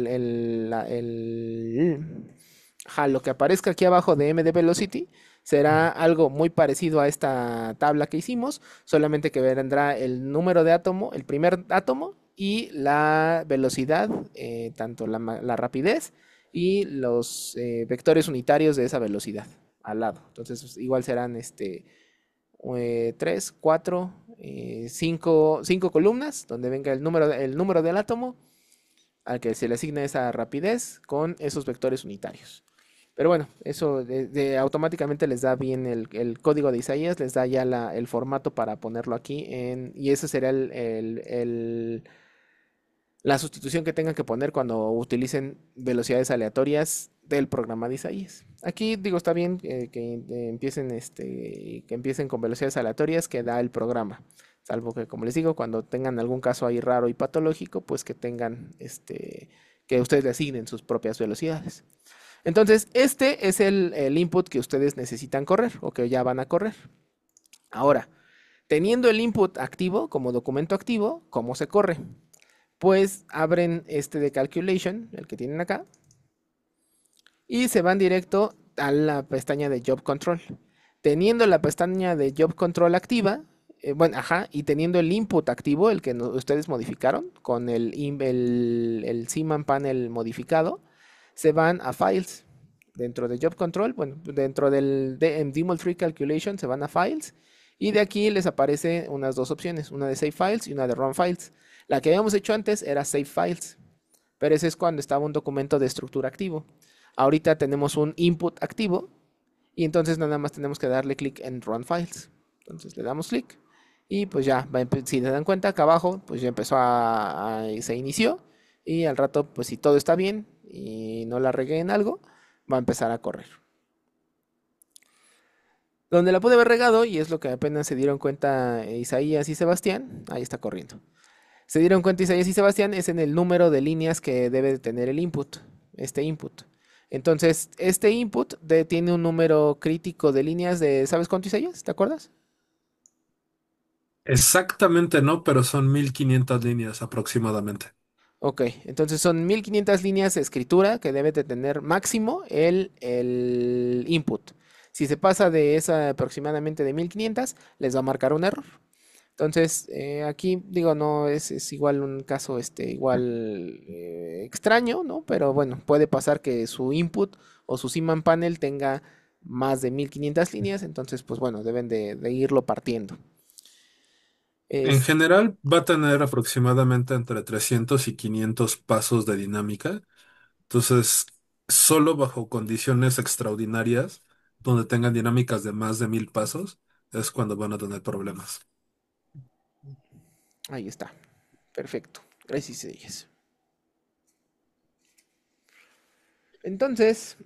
S1: ajá, lo que aparezca aquí abajo de MD Velocity será algo muy parecido a esta tabla que hicimos, solamente que vendrá el número de átomo, el primer átomo y la velocidad, tanto la rapidez y los vectores unitarios de esa velocidad al lado. Entonces, pues, igual serán 3, 4, 5 columnas donde venga el número del átomo al que se le asigna esa rapidez con esos vectores unitarios. Pero bueno, eso automáticamente les da bien el código de Isaías, les da ya el formato para ponerlo aquí y eso será la sustitución que tengan que poner cuando utilicen velocidades aleatorias del programa de Isaías. Aquí digo, está bien que empiecen con velocidades aleatorias que da el programa. Salvo que, como les digo, cuando tengan algún caso ahí raro y patológico, pues que tengan que ustedes le asignen sus propias velocidades. Entonces, este es el input que ustedes necesitan correr o que ya van a correr. Ahora, teniendo el input activo como documento activo, ¿cómo se corre? Pues abren este de calculation, el que tienen acá, y se van directo a la pestaña de Job Control. Teniendo la pestaña de Job Control activa, bueno, ajá, y teniendo el input activo, el que ustedes modificaron, con el Seaman Panel modificado, se van a Files. Dentro de Job Control, bueno, dentro del Dmol Tree Calculation se van a Files y de aquí les aparece unas dos opciones, una de Save Files y una de Run Files. La que habíamos hecho antes era Save Files, pero ese es cuando estaba un documento de estructura activo. Ahorita tenemos un input activo y entonces nada más tenemos que darle clic en Run Files. Entonces le damos clic y pues ya, si se dan cuenta acá abajo, pues ya empezó se inició y al rato, pues si todo está bien y no la regué en algo, va a empezar a correr. Donde la pude haber regado, y es lo que apenas se dieron cuenta Isaías y Sebastián, ahí está corriendo. Se dieron cuenta Isaías y Sebastián es en el número de líneas que debe de tener el input, este input. Entonces, este input tiene un número crítico de líneas de, ¿sabes cuánto, Isaías? ¿Te acuerdas?
S3: Exactamente no, pero son 1500 líneas aproximadamente.
S1: Ok, entonces son 1500 líneas de escritura que debe de tener máximo el input. Si se pasa de esa aproximadamente de 1500, les va a marcar un error. Entonces, aquí digo, no es igual un caso igual extraño, ¿no? Pero bueno, puede pasar que su input o su Seaman panel tenga más de 1500 líneas, entonces, pues bueno, deben de irlo partiendo.
S3: En
S1: Es,
S3: general va a tener aproximadamente entre 300 y 500 pasos de dinámica. Entonces, solo bajo condiciones extraordinarias, donde tengan dinámicas de más de 1000 pasos, es cuando van a tener problemas.
S1: ahí está, perfecto. Gracias a ellas. Entonces,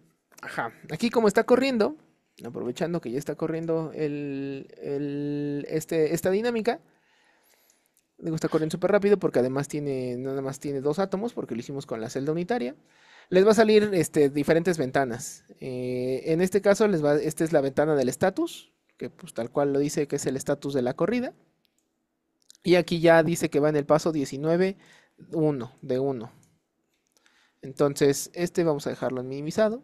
S1: ajá, aquí como está corriendo, aprovechando que ya está corriendo esta dinámica, digo, está corriendo súper rápido porque además nada más tiene dos átomos porque lo hicimos con la celda unitaria. Les va a salir diferentes ventanas. En este caso, esta es la ventana del estatus, que pues tal cual lo dice que es el estatus de la corrida. Y aquí ya dice que va en el paso 19, 1, de 1. Entonces, vamos a dejarlo en minimizado.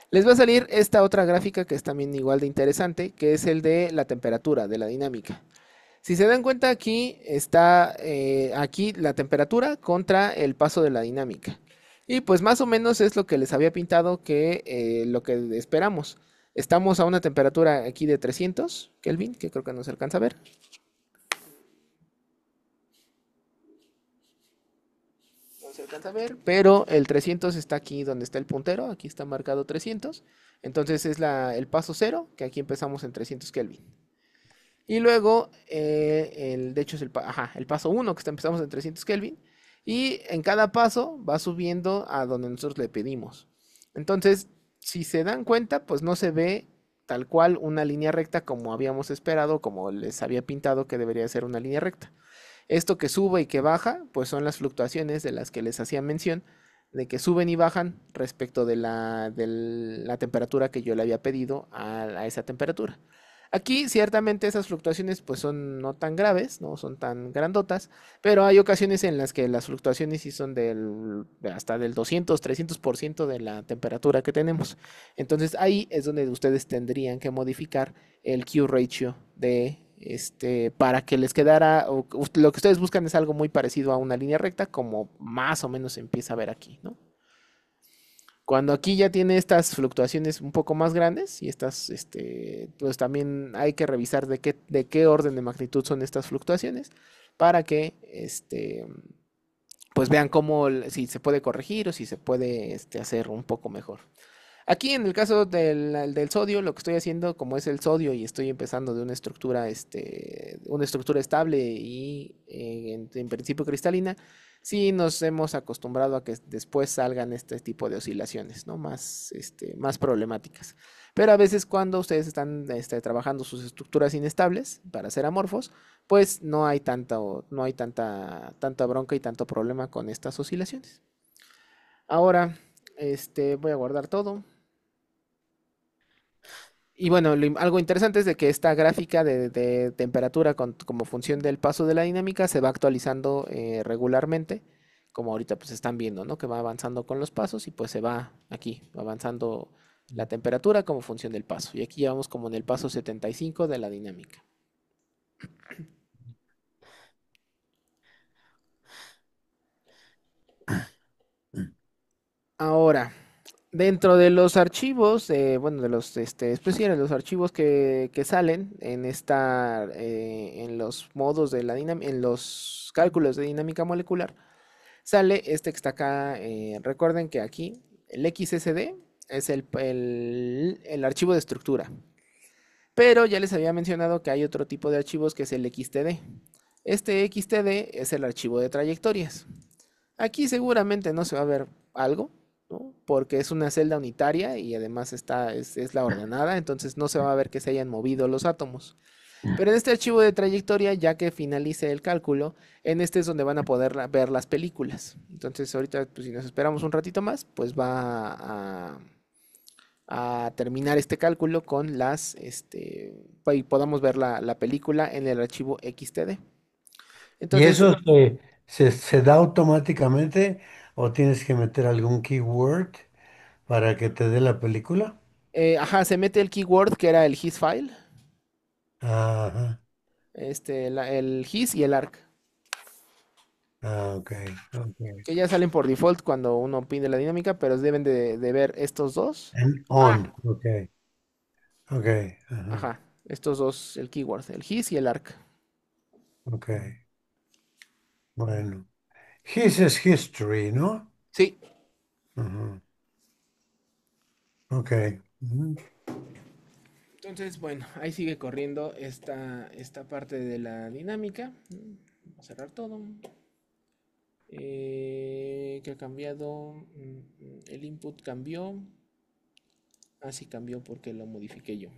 S1: Les va a salir esta otra gráfica que es también igual de interesante, que es el de la temperatura, de la dinámica. Si se dan cuenta, aquí está aquí la temperatura contra el paso de la dinámica. Y pues más o menos es lo que les había pintado que lo que esperamos. Estamos a una temperatura aquí de 300 Kelvin, que creo que no se alcanza a ver. No se alcanza a ver, pero el 300 está aquí donde está el puntero, aquí está marcado 300. Entonces es el paso 0, que aquí empezamos en 300 Kelvin. Y luego, de hecho es el paso 1, que empezamos en 300 Kelvin. Y en cada paso va subiendo a donde nosotros le pedimos. Entonces, si se dan cuenta, pues no se ve tal cual una línea recta como habíamos esperado, como les había pintado que debería ser una línea recta. Esto que sube y que baja, pues son las fluctuaciones de las que les hacía mención, de que suben y bajan respecto de la temperatura que yo le había pedido a esa temperatura. Aquí ciertamente esas fluctuaciones pues son no tan graves, no son tan grandotas, pero hay ocasiones en las que las fluctuaciones sí son hasta del 200, 300% de la temperatura que tenemos. Entonces ahí es donde ustedes tendrían que modificar el Q ratio para que les quedara, lo que ustedes buscan es algo muy parecido a una línea recta, como más o menos se empieza a ver aquí, ¿no? Cuando aquí ya tiene estas fluctuaciones un poco más grandes y pues también hay que revisar de qué orden de magnitud son estas fluctuaciones para que, pues vean si se puede corregir o si se puede, hacer un poco mejor. Aquí en el caso del sodio, lo que estoy haciendo, como es el sodio y estoy empezando de una estructura estable y en principio cristalina, sí nos hemos acostumbrado a que después salgan este tipo de oscilaciones, ¿no? Más problemáticas. Pero a veces cuando ustedes están trabajando sus estructuras inestables para ser amorfos, pues no hay tanta bronca y tanto problema con estas oscilaciones. Ahora, voy a guardar todo. Y bueno, algo interesante es de que esta gráfica de temperatura como función del paso de la dinámica se va actualizando regularmente, como ahorita pues están viendo, ¿no? Que va avanzando con los pasos y pues se va aquí, va avanzando la temperatura como función del paso. Y aquí ya vamos como en el paso 75 de la dinámica. Ahora, dentro de los archivos, bueno, de los archivos que salen en los modos de en los cálculos de dinámica molecular, sale que está acá. Recuerden que aquí el XSD es el archivo de estructura, pero ya les había mencionado que hay otro tipo de archivos que es el XTD. Este XTD es el archivo de trayectorias. Aquí seguramente no se va a ver algo, ¿no? Porque es una celda unitaria y además es la ordenada, entonces no se va a ver que se hayan movido los átomos. Pero en este archivo de trayectoria, ya que finalice el cálculo, en este es donde van a poder ver las películas. Entonces ahorita, pues, si nos esperamos un ratito más, pues a terminar este cálculo con y podamos ver la película en el archivo XTD.
S4: ¿Y
S1: Entonces,
S4: eso se da automáticamente o tienes que meter algún keyword para que te dé la película?
S1: ajá, se mete el keyword que era el his file,
S4: Ajá.
S1: el his y el arc,
S4: Ah, ok, ok.
S1: que ya salen por default cuando uno pide la dinámica, pero deben de ver estos dos.
S4: And
S1: Ah,
S4: on, ok, ok, ajá,
S1: ajá, estos dos, el keyword, el his y el arc.
S4: ok. Bueno. His es history, ¿no?
S1: Sí,
S4: Ajá, ok. Ujú.
S1: entonces, bueno, ahí sigue corriendo esta parte de la dinámica. Vamos a cerrar todo. ¿Qué ha cambiado? El input cambió. Así cambió porque lo modifiqué yo.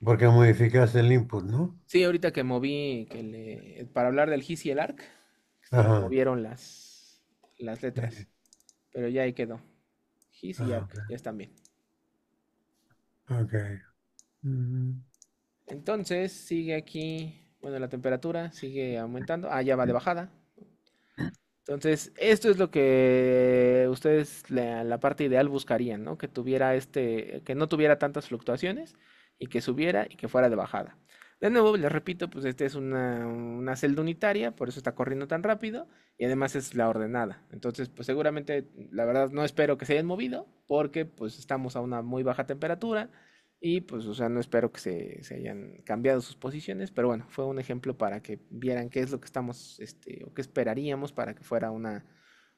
S4: Porque modificaste el input, ¿no?
S1: Sí, ahorita que moví, para hablar del his y el arc, se me
S4: Ajá.
S1: movieron las letras.
S4: eh,
S1: Pero ya ahí quedó. His y
S4: ah,
S1: arc, ya están bien.
S4: ok. Ujú.
S1: Entonces sigue aquí, bueno, la temperatura sigue aumentando. Ah, ya va de bajada. Entonces, esto es lo que ustedes, la parte ideal buscarían, ¿no? Que tuviera que no tuviera tantas fluctuaciones y que subiera y que fuera de bajada. De nuevo, les repito, pues este es una celda unitaria, por eso está corriendo tan rápido y además es la ordenada. Entonces, pues seguramente, la verdad, no espero que se hayan movido porque pues estamos a una muy baja temperatura y pues, o sea, no espero que se hayan cambiado sus posiciones, pero bueno, fue un ejemplo para que vieran qué es lo que estamos, o qué esperaríamos para que fuera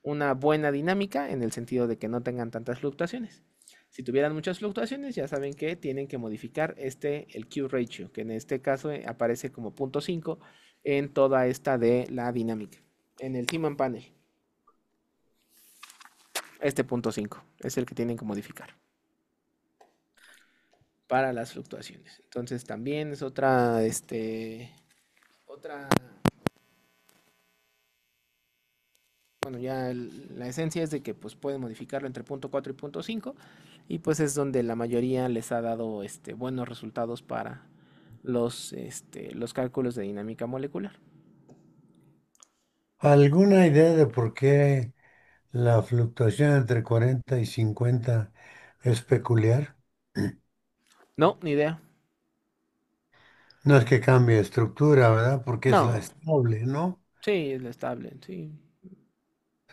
S1: una buena dinámica en el sentido de que no tengan tantas fluctuaciones. Si tuvieran muchas fluctuaciones, ya saben que tienen que modificar el Q ratio, que en este caso aparece como punto 5 en toda esta de la dinámica. En el Team Panel, este punto 5 es el que tienen que modificar para las fluctuaciones. Entonces también es otra, bueno, ya la esencia es de que pues pueden modificarlo entre punto 4 y punto 5 y pues es donde la mayoría les ha dado buenos resultados para los cálculos de dinámica molecular.
S4: ¿Alguna idea de por qué la fluctuación entre 40 y 50 es peculiar?
S1: No, ni idea.
S4: No es que cambie estructura, ¿verdad? Porque es la
S1: No,
S4: estable, ¿no?
S1: sí, es la estable, sí.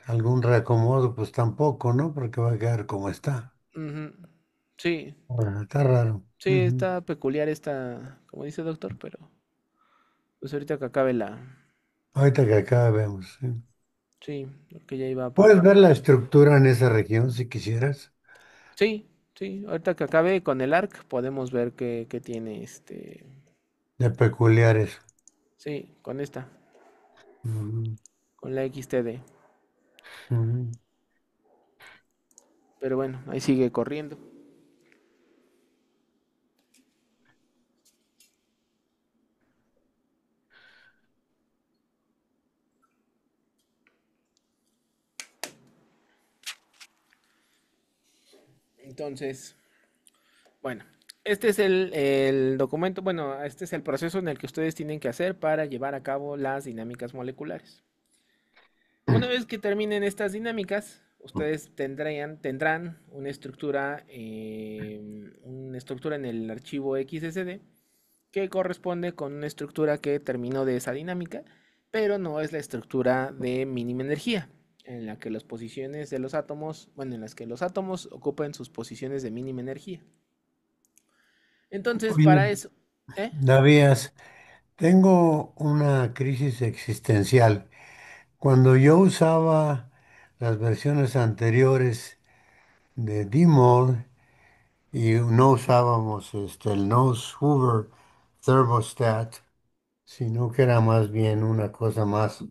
S4: Algún reacomodo, pues tampoco, ¿no? Porque va a quedar como está.
S1: Ujú. Sí,
S4: Ah, está raro.
S1: sí,
S4: Ujú.
S1: está peculiar como dice el doctor, pero pues ahorita que acabe
S4: Ahorita que acá vemos. Sí.
S1: sí, porque ya iba por.
S4: Puedes ver la estructura en esa región si quisieras,
S1: Sí, sí, ahorita que acabe con el ARC podemos ver qué tiene
S4: de peculiares.
S1: sí, con esta,
S4: Ujú,
S1: con la XTD.
S4: ujú.
S1: Pero bueno, ahí sigue corriendo. Entonces, bueno, este es el documento, bueno, este es el proceso en el que ustedes tienen que hacer para llevar a cabo las dinámicas moleculares. Una vez que terminen estas dinámicas, ustedes tendrán una estructura en el archivo XSD que corresponde con una estructura que terminó de esa dinámica, pero no es la estructura de mínima energía, en la que las posiciones de los átomos, bueno, en las que los átomos ocupen sus posiciones de mínima energía. Entonces,
S4: Oye,
S1: para eso, ¿eh?
S4: Davías, tengo una crisis existencial. Cuando yo usaba las versiones anteriores de DMOL y no usábamos el Nose Hoover Thermostat, sino que era más bien una cosa más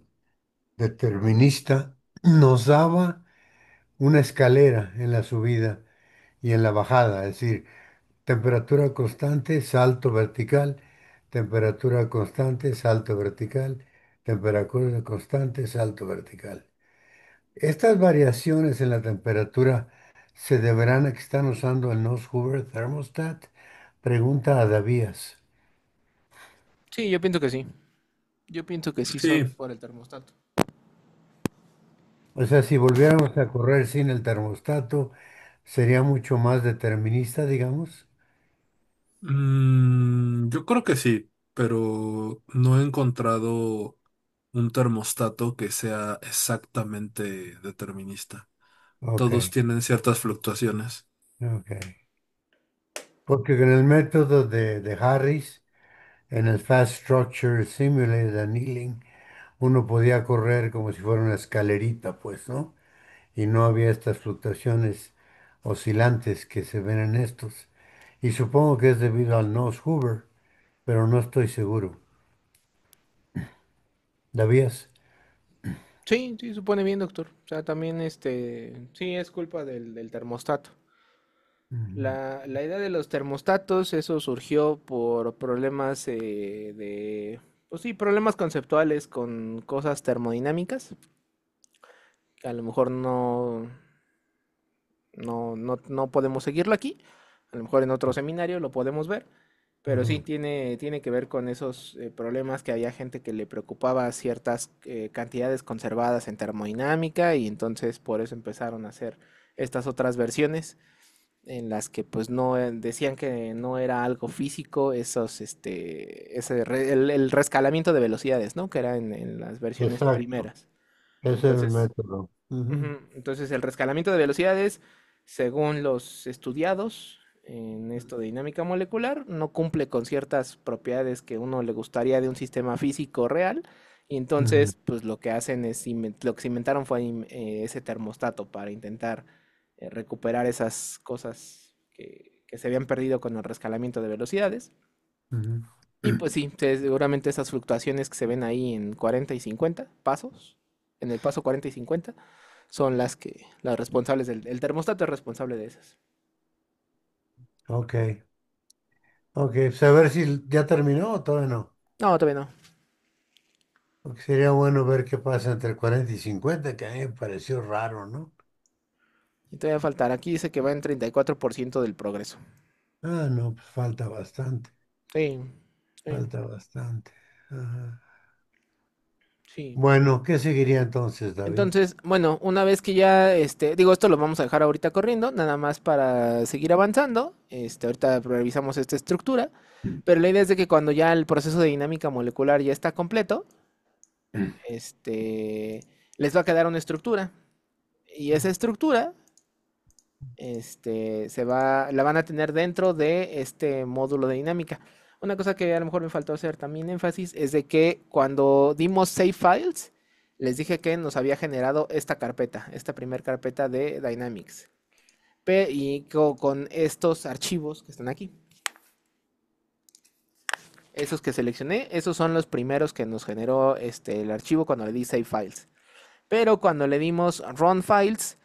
S4: determinista, nos daba una escalera en la subida y en la bajada, es decir, temperatura constante, salto vertical, temperatura constante, salto vertical, temperatura constante, salto vertical. Estas variaciones en la temperatura se deberán que están usando el Nose Hoover Thermostat? Pregunta a Davías.
S1: Sí, yo pienso que sí. Yo pienso que sí son
S3: Sí,
S1: por el termostato.
S4: O sea, si volviéramos a correr sin el termostato, sería mucho más determinista, digamos.
S3: yo creo que sí, pero no he encontrado un termostato que sea exactamente determinista.
S4: Ok,
S3: Todos tienen ciertas fluctuaciones.
S4: ok. Porque en el método de Harris, en el Fast Structure Simulated Annealing, uno podía correr como si fuera una escalerita, pues, ¿no? Y no había estas fluctuaciones oscilantes que se ven en estos. Y supongo que es debido al nose Hoover, pero no estoy seguro. ¿Davías?
S1: Sí, sí, supone bien, doctor. O sea, también sí es culpa del termostato.
S4: Ujú.
S1: La idea de los termostatos, eso surgió por problemas pues sí, problemas conceptuales con cosas termodinámicas, que a lo mejor no podemos seguirlo aquí, a lo mejor en otro seminario lo podemos ver, pero sí
S4: Ujú.
S1: tiene que ver con esos problemas que había gente que le preocupaba ciertas cantidades conservadas en termodinámica y entonces por eso empezaron a hacer estas otras versiones en las que pues no decían que no era algo físico, el rescalamiento de velocidades, ¿no? Que era en las versiones
S4: Exacto,
S1: primeras.
S4: ese era el
S1: Entonces,
S4: método. Ujú.
S1: ujú, entonces el rescalamiento de velocidades, según los estudiados en esto de dinámica molecular, no cumple con ciertas propiedades que uno le gustaría de un sistema físico real. Y
S4: Ujú.
S1: entonces, pues lo que hacen es, lo que se inventaron fue ese termostato para intentar recuperar esas cosas que se habían perdido con el rescalamiento de velocidades.
S4: Ujú.
S1: Y pues sí, seguramente esas fluctuaciones que se ven ahí en 40 y 50 pasos, en el paso 40 y 50, son las responsables el termostato es responsable de esas.
S4: Ok, ok, pues a ver si ya terminó o todavía no.
S1: No, todavía no.
S4: Porque sería bueno ver qué pasa entre 40 y 50, que a mí me pareció raro, ¿no?
S1: Y todavía faltará. Aquí dice que va en 34% del progreso.
S4: Ah, no, pues falta bastante,
S1: Sí, sí,
S4: falta bastante. Ajá.
S1: sí.
S4: Bueno, ¿qué seguiría entonces, David?
S1: Entonces, bueno, una vez que ya, digo, esto lo vamos a dejar ahorita corriendo, nada más para seguir avanzando. Ahorita revisamos esta estructura, pero la idea es de que cuando ya el proceso de dinámica molecular ya está completo, les va a quedar una estructura. Y esa estructura, la van a tener dentro de este módulo de dinámica. Una cosa que a lo mejor me faltó hacer también énfasis es de que cuando dimos save files, les dije que nos había generado esta carpeta, esta primera carpeta de Dynamics. Y con estos archivos que están aquí. Esos que seleccioné, esos son los primeros que nos generó el archivo cuando le di save files. Pero cuando le dimos run files,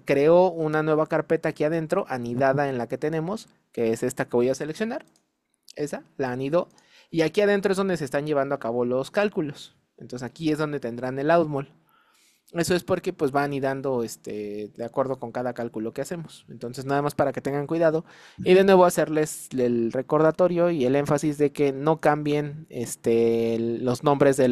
S1: creó una nueva carpeta aquí adentro, anidada en la que tenemos, que es esta que voy a seleccionar. Esa, la anidó. Y aquí adentro es donde se están llevando a cabo los cálculos. Entonces aquí es donde tendrán el outmol. Eso es porque pues va anidando de acuerdo con cada cálculo que hacemos. Entonces nada más para que tengan cuidado. Y de nuevo hacerles el recordatorio y el énfasis de que no cambien los nombres de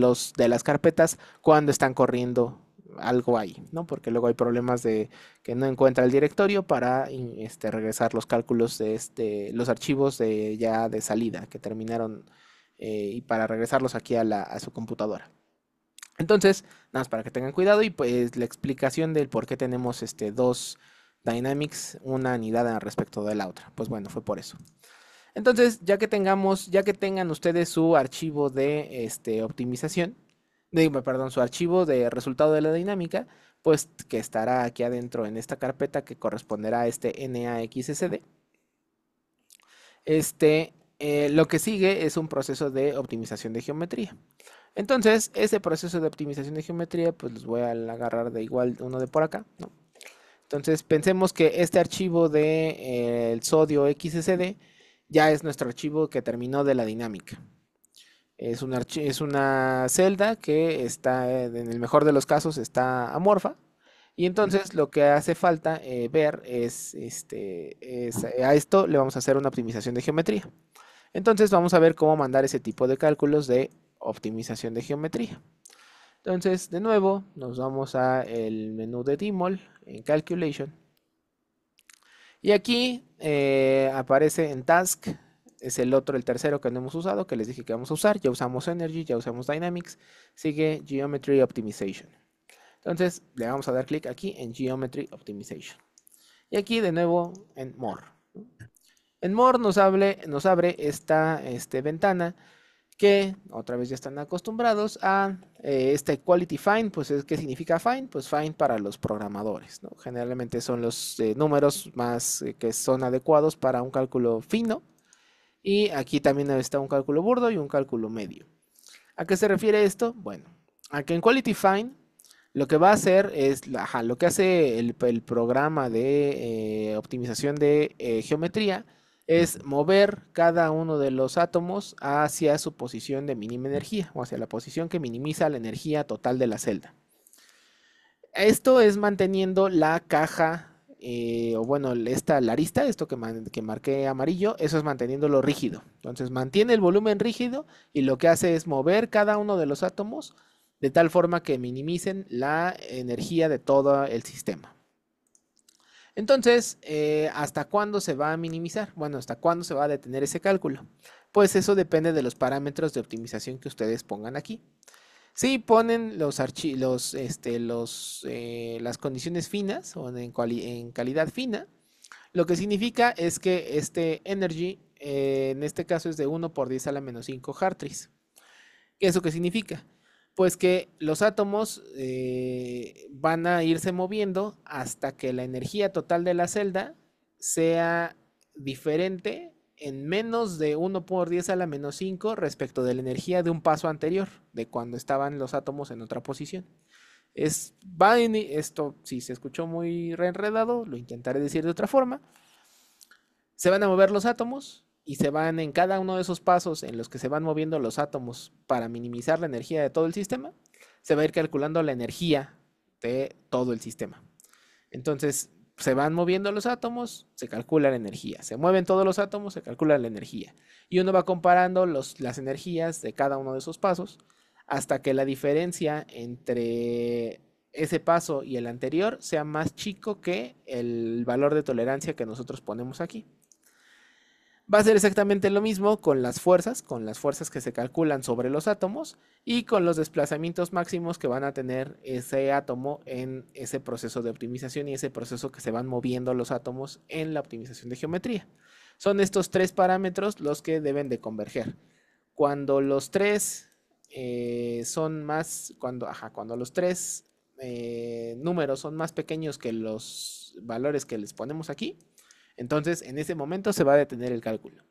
S1: las carpetas cuando están corriendo algo ahí, ¿no? Porque luego hay problemas de que no encuentra el directorio para regresar los cálculos de los archivos ya de salida que terminaron y para regresarlos aquí a su computadora. Entonces, nada más para que tengan cuidado y pues la explicación del por qué tenemos dos Dynamics, una anidada respecto de la otra. Pues bueno, fue por eso. Entonces, ya que tengan ustedes su archivo de optimización, perdón, su archivo de resultado de la dinámica, pues que estará aquí adentro en esta carpeta que corresponderá a este NAXSD. Lo que sigue es un proceso de optimización de geometría. Entonces, ese proceso de optimización de geometría, pues los voy a agarrar de igual uno de por acá, ¿no? Entonces, pensemos que este archivo de el sodio XSD ya es nuestro archivo que terminó de la dinámica. Es una celda que está, en el mejor de los casos, está amorfa Y entonces lo que hace falta ver es, a esto le vamos a hacer una optimización de geometría. Entonces vamos a ver cómo mandar ese tipo de cálculos de optimización de geometría. Entonces, de nuevo, nos vamos a el menú de Tmol en Calculation. Y aquí aparece en Task, es el tercero que no hemos usado, que les dije que vamos a usar. Ya usamos Energy, ya usamos Dynamics. Sigue Geometry Optimization. Entonces, le vamos a dar clic aquí en Geometry Optimization. Y aquí de nuevo en More. En More nos abre esta ventana que otra vez ya están acostumbrados a este Quality Find. Pues ¿qué significa Find? Pues Find para los programadores, ¿no? Generalmente son los números más que son adecuados para un cálculo fino. Y aquí también está un cálculo burdo y un cálculo medio. ¿A qué se refiere esto? Bueno, a que en Quality Find lo que va a hacer es, lo que hace el programa de optimización de geometría es mover cada uno de los átomos hacia su posición de mínima energía o hacia la posición que minimiza la energía total de la celda. Esto es manteniendo la caja, o bueno, la arista, esto que marqué amarillo, eso es manteniéndolo rígido. Entonces mantiene el volumen rígido y lo que hace es mover cada uno de los átomos de tal forma que minimicen la energía de todo el sistema. Entonces, ¿hasta cuándo se va a minimizar? Bueno, ¿hasta cuándo se va a detener ese cálculo? Pues eso depende de los parámetros de optimización que ustedes pongan aquí. Si ponen las condiciones finas o en calidad fina, lo que significa es que este energy, en este caso es de 1 por 10 a la menos 5 Hartrees. ¿Eso qué significa? Pues que los átomos van a irse moviendo hasta que la energía total de la celda sea diferente en menos de 1 por 10 a la menos 5 respecto de la energía de un paso anterior, de cuando estaban los átomos en otra posición. Esto, si se escuchó muy reenredado, lo intentaré decir de otra forma. Se van a mover los átomos y se van en cada uno de esos pasos en los que se van moviendo los átomos para minimizar la energía de todo el sistema, se va a ir calculando la energía de todo el sistema. Entonces, se van moviendo los átomos, se calcula la energía. Se mueven todos los átomos, se calcula la energía. Y uno va comparando las energías de cada uno de esos pasos hasta que la diferencia entre ese paso y el anterior sea más chico que el valor de tolerancia que nosotros ponemos aquí. Va a ser exactamente lo mismo con las fuerzas que se calculan sobre los átomos y con los desplazamientos máximos que van a tener ese átomo en ese proceso de optimización y ese proceso que se van moviendo los átomos en la optimización de geometría. Son estos tres parámetros los que deben de converger. Cuando los tres cuando los tres números son más pequeños que los valores que les ponemos aquí, entonces, en ese momento se va a detener el cálculo.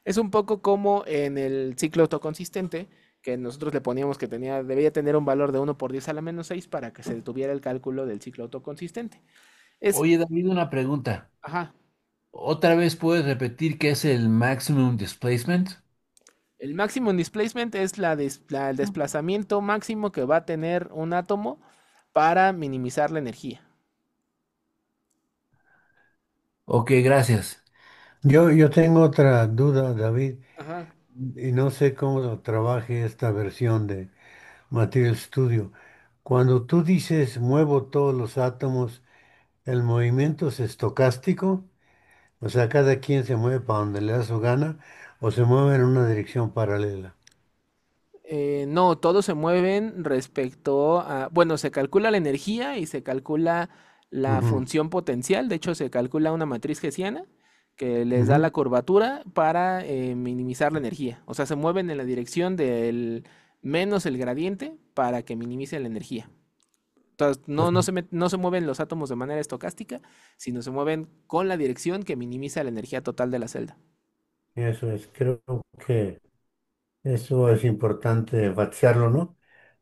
S1: Es un poco como en el ciclo autoconsistente, que nosotros le poníamos que debía tener un valor de 1 por 10 a la menos 6 para que se detuviera el cálculo del ciclo autoconsistente.
S5: Oye, David, una pregunta.
S1: Ajá.
S5: ¿Otra vez puedes repetir qué es el maximum displacement?
S1: El maximum displacement es el desplazamiento máximo que va a tener un átomo para minimizar la energía.
S5: Ok, gracias.
S4: Yo tengo otra duda, David,
S1: Ajá.
S4: y no sé cómo trabaje esta versión de Material Studio. Cuando tú dices muevo todos los átomos, ¿el movimiento es estocástico? O sea, cada quien se mueve para donde le da su gana o se mueve en una dirección paralela.
S1: No, todos se mueven respecto a, bueno, se calcula la energía y se calcula la
S4: Ujú,
S1: función potencial. De hecho, se calcula una matriz hessiana que les da
S4: ujú.
S1: la curvatura para minimizar la energía. O sea, se mueven en la dirección del menos el gradiente para que minimice la energía. Entonces, no se mueven los átomos de manera estocástica, sino se mueven con la dirección que minimiza la energía total de la celda.
S4: Eso es, creo que eso es importante enfatizarlo, ¿no?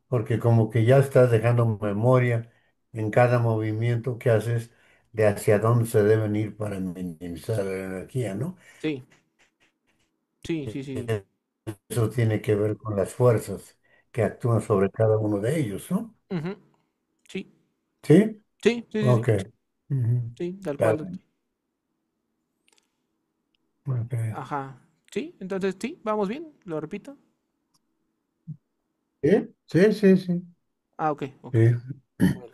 S4: Porque como que ya estás dejando memoria en cada movimiento que haces de hacia dónde se deben ir para minimizar la energía, ¿no?
S1: Sí, sí, sí, sí.
S4: Eso tiene que ver con las fuerzas que actúan sobre cada uno de ellos, ¿no?
S1: Ujú, sí,
S4: ¿Sí?
S1: Sí, sí, sí,
S4: Ok.
S1: sí,
S4: Ujú.
S1: sí, tal
S4: Está
S1: cual.
S4: bien. Ok.
S1: Ajá. Sí, entonces sí, vamos bien, lo repito.
S4: ¿Sí? Sí, sí, sí.
S1: Ah, ok, ok.
S4: Sí.
S1: Bueno.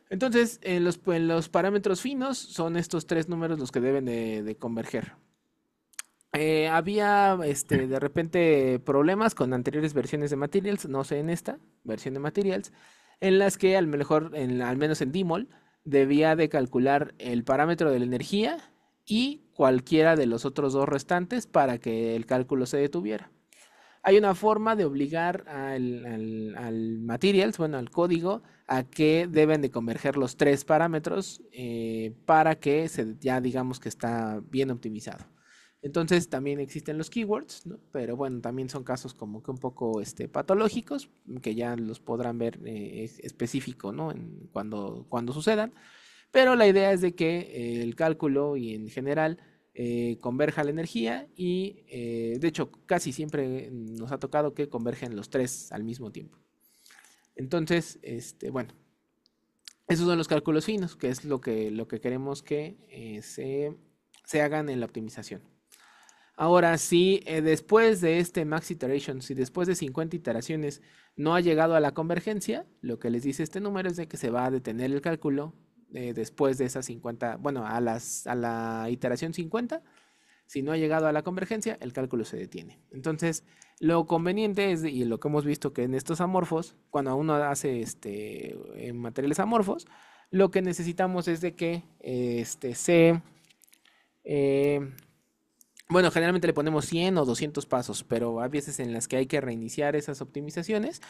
S1: Entonces, en los parámetros finos son estos tres números los que deben de converger. Había de repente problemas con anteriores versiones de Materials, no sé en esta versión de Materials, en las que al menos en Dimol, debía de calcular el parámetro de la energía y cualquiera de los otros dos restantes para que el cálculo se detuviera. Hay una forma de obligar al materials, bueno, al código, a que deben de converger los tres parámetros para que ya digamos que está bien optimizado. Entonces también existen los keywords, ¿no? Pero bueno, también son casos como que un poco patológicos, que ya los podrán ver específico, ¿no? Cuando sucedan. Pero la idea es de que el cálculo y en general converja la energía y de hecho casi siempre nos ha tocado que convergen los tres al mismo tiempo. Entonces, bueno, esos son los cálculos finos, que es lo que queremos que se hagan en la optimización. Ahora, si después de este max iteration, si después de 50 iteraciones no ha llegado a la convergencia, lo que les dice este número es de que se va a detener el cálculo después de esas 50, bueno, a la iteración 50. Si no ha llegado a la convergencia, el cálculo se detiene. Entonces, lo conveniente es, y lo que hemos visto que en estos amorfos, cuando uno hace en materiales amorfos, lo que necesitamos es de que eh, bueno, generalmente le ponemos 100 o 200 pasos, pero hay veces en las que hay que reiniciar esas optimizaciones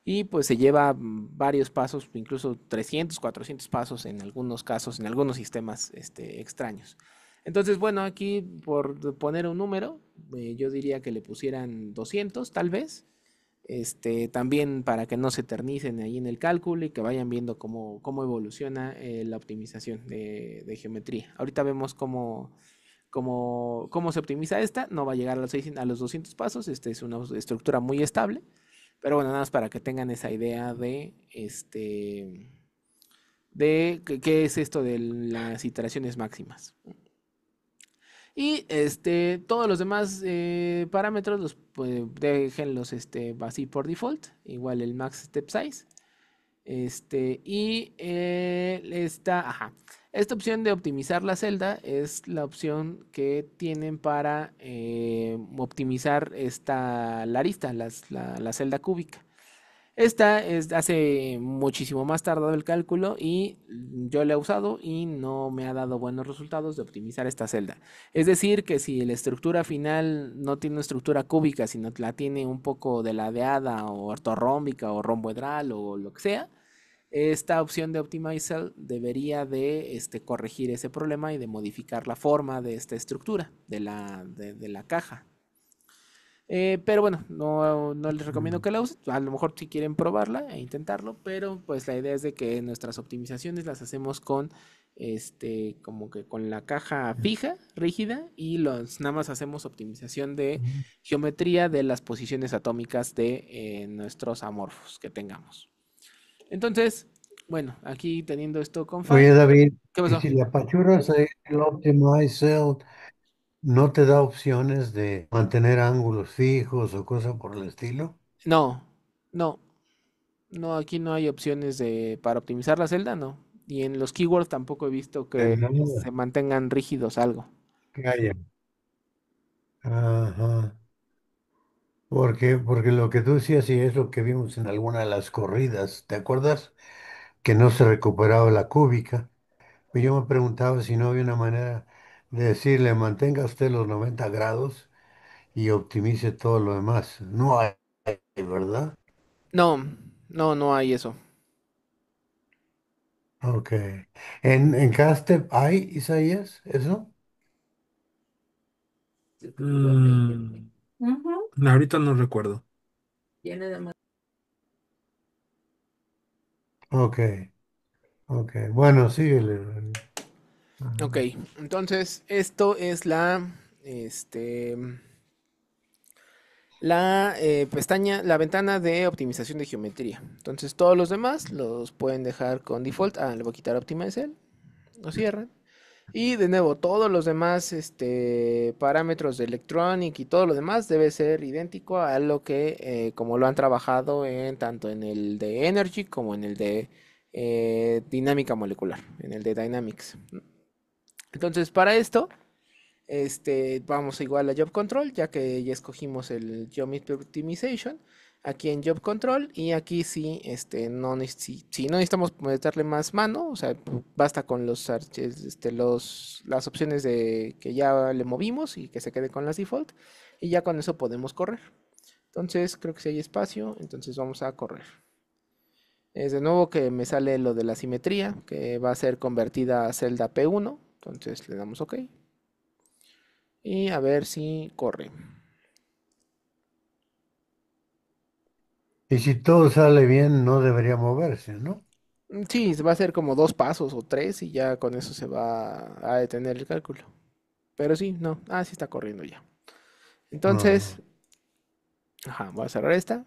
S1: y pues se lleva varios pasos, incluso 300, 400 pasos en algunos casos, en algunos sistemas extraños. Entonces, bueno, aquí por poner un número, yo diría que le pusieran 200 tal vez, también para que no se eternicen ahí en el cálculo y que vayan viendo cómo evoluciona la optimización de geometría. Ahorita vemos cómo se optimiza esta. No va a llegar a los 200 pasos. Es una estructura muy estable. Pero bueno, nada más para que tengan esa idea de qué es esto de las iteraciones máximas. Y todos los demás parámetros pues, déjenlos así por default. Igual el max step size. Esta opción de optimizar la celda es la opción que tienen para optimizar la arista, la celda cúbica. Hace muchísimo más tardado el cálculo y yo la he usado y no me ha dado buenos resultados de optimizar esta celda. Es decir, que si la estructura final no tiene una estructura cúbica, sino la tiene un poco deladeada o ortorrómbica o romboedral o lo que sea, esta opción de Optimize debería de corregir ese problema y de modificar la forma de esta estructura de la caja. Pero bueno, no les recomiendo
S4: Mm.
S1: que la usen. A lo mejor si quieren probarla e intentarlo, pero pues la idea es de que nuestras optimizaciones las hacemos como que con la caja fija, rígida, y nada más hacemos optimización de geometría de las posiciones atómicas de nuestros amorfos que tengamos. Entonces, bueno, aquí teniendo esto con
S4: Oye,
S1: Phi,
S4: David,
S1: ¿qué
S4: ¿y
S1: pasó?
S4: si le apachuras ahí el Optimize Cell, no te da opciones de mantener ángulos fijos o cosas por el estilo?
S1: No, no, no, aquí no hay opciones para optimizar la celda, no. Y en los keywords tampoco he visto
S4: De
S1: que
S4: nada,
S1: se mantengan rígidos algo.
S4: que haya. Ajá. Porque lo que tú decías y es lo que vimos en alguna de las corridas, ¿te acuerdas? Que no se recuperaba la cúbica. Pues yo me preguntaba si no había una manera de decirle, mantenga usted los 90 grados y optimice todo lo demás. No hay, ¿verdad?
S1: No, no, no hay eso.
S4: Ok. ¿En cada step hay, Isaías, eso?
S3: Mm,
S6: Ujú.
S3: ahorita no recuerdo.
S4: Ok, ok. Bueno, síguele.
S1: Ok,
S4: Ajá.
S1: entonces esto es este, la ventana de optimización de geometría. Entonces todos los demás los pueden dejar con default. Le voy a quitar Optimize Cell, lo cierran. Y de nuevo, todos los demás parámetros de Electronic y todo lo demás debe ser idéntico a lo que como lo han trabajado tanto en el de Energy como en el de dinámica molecular, en el de Dynamics. Entonces, para esto, vamos igual a Job Control, ya que ya escogimos el Geometry Optimization. Aquí en Job Control, y aquí sí, si no necesitamos meterle más mano, o sea, basta con las opciones de que ya le movimos y que se quede con las default, y ya con eso podemos correr. Entonces, creo que si hay espacio, entonces vamos a correr. Es de nuevo que me sale lo de la simetría, que va a ser convertida a celda P1, entonces le damos OK. Y a ver si corre.
S4: Y si todo sale bien, no debería moverse, ¿no?
S1: Sí, va a ser como 2 pasos o 3 y ya con eso se va a detener el cálculo. Pero sí, no. Sí está corriendo ya. Entonces, voy a cerrar esta.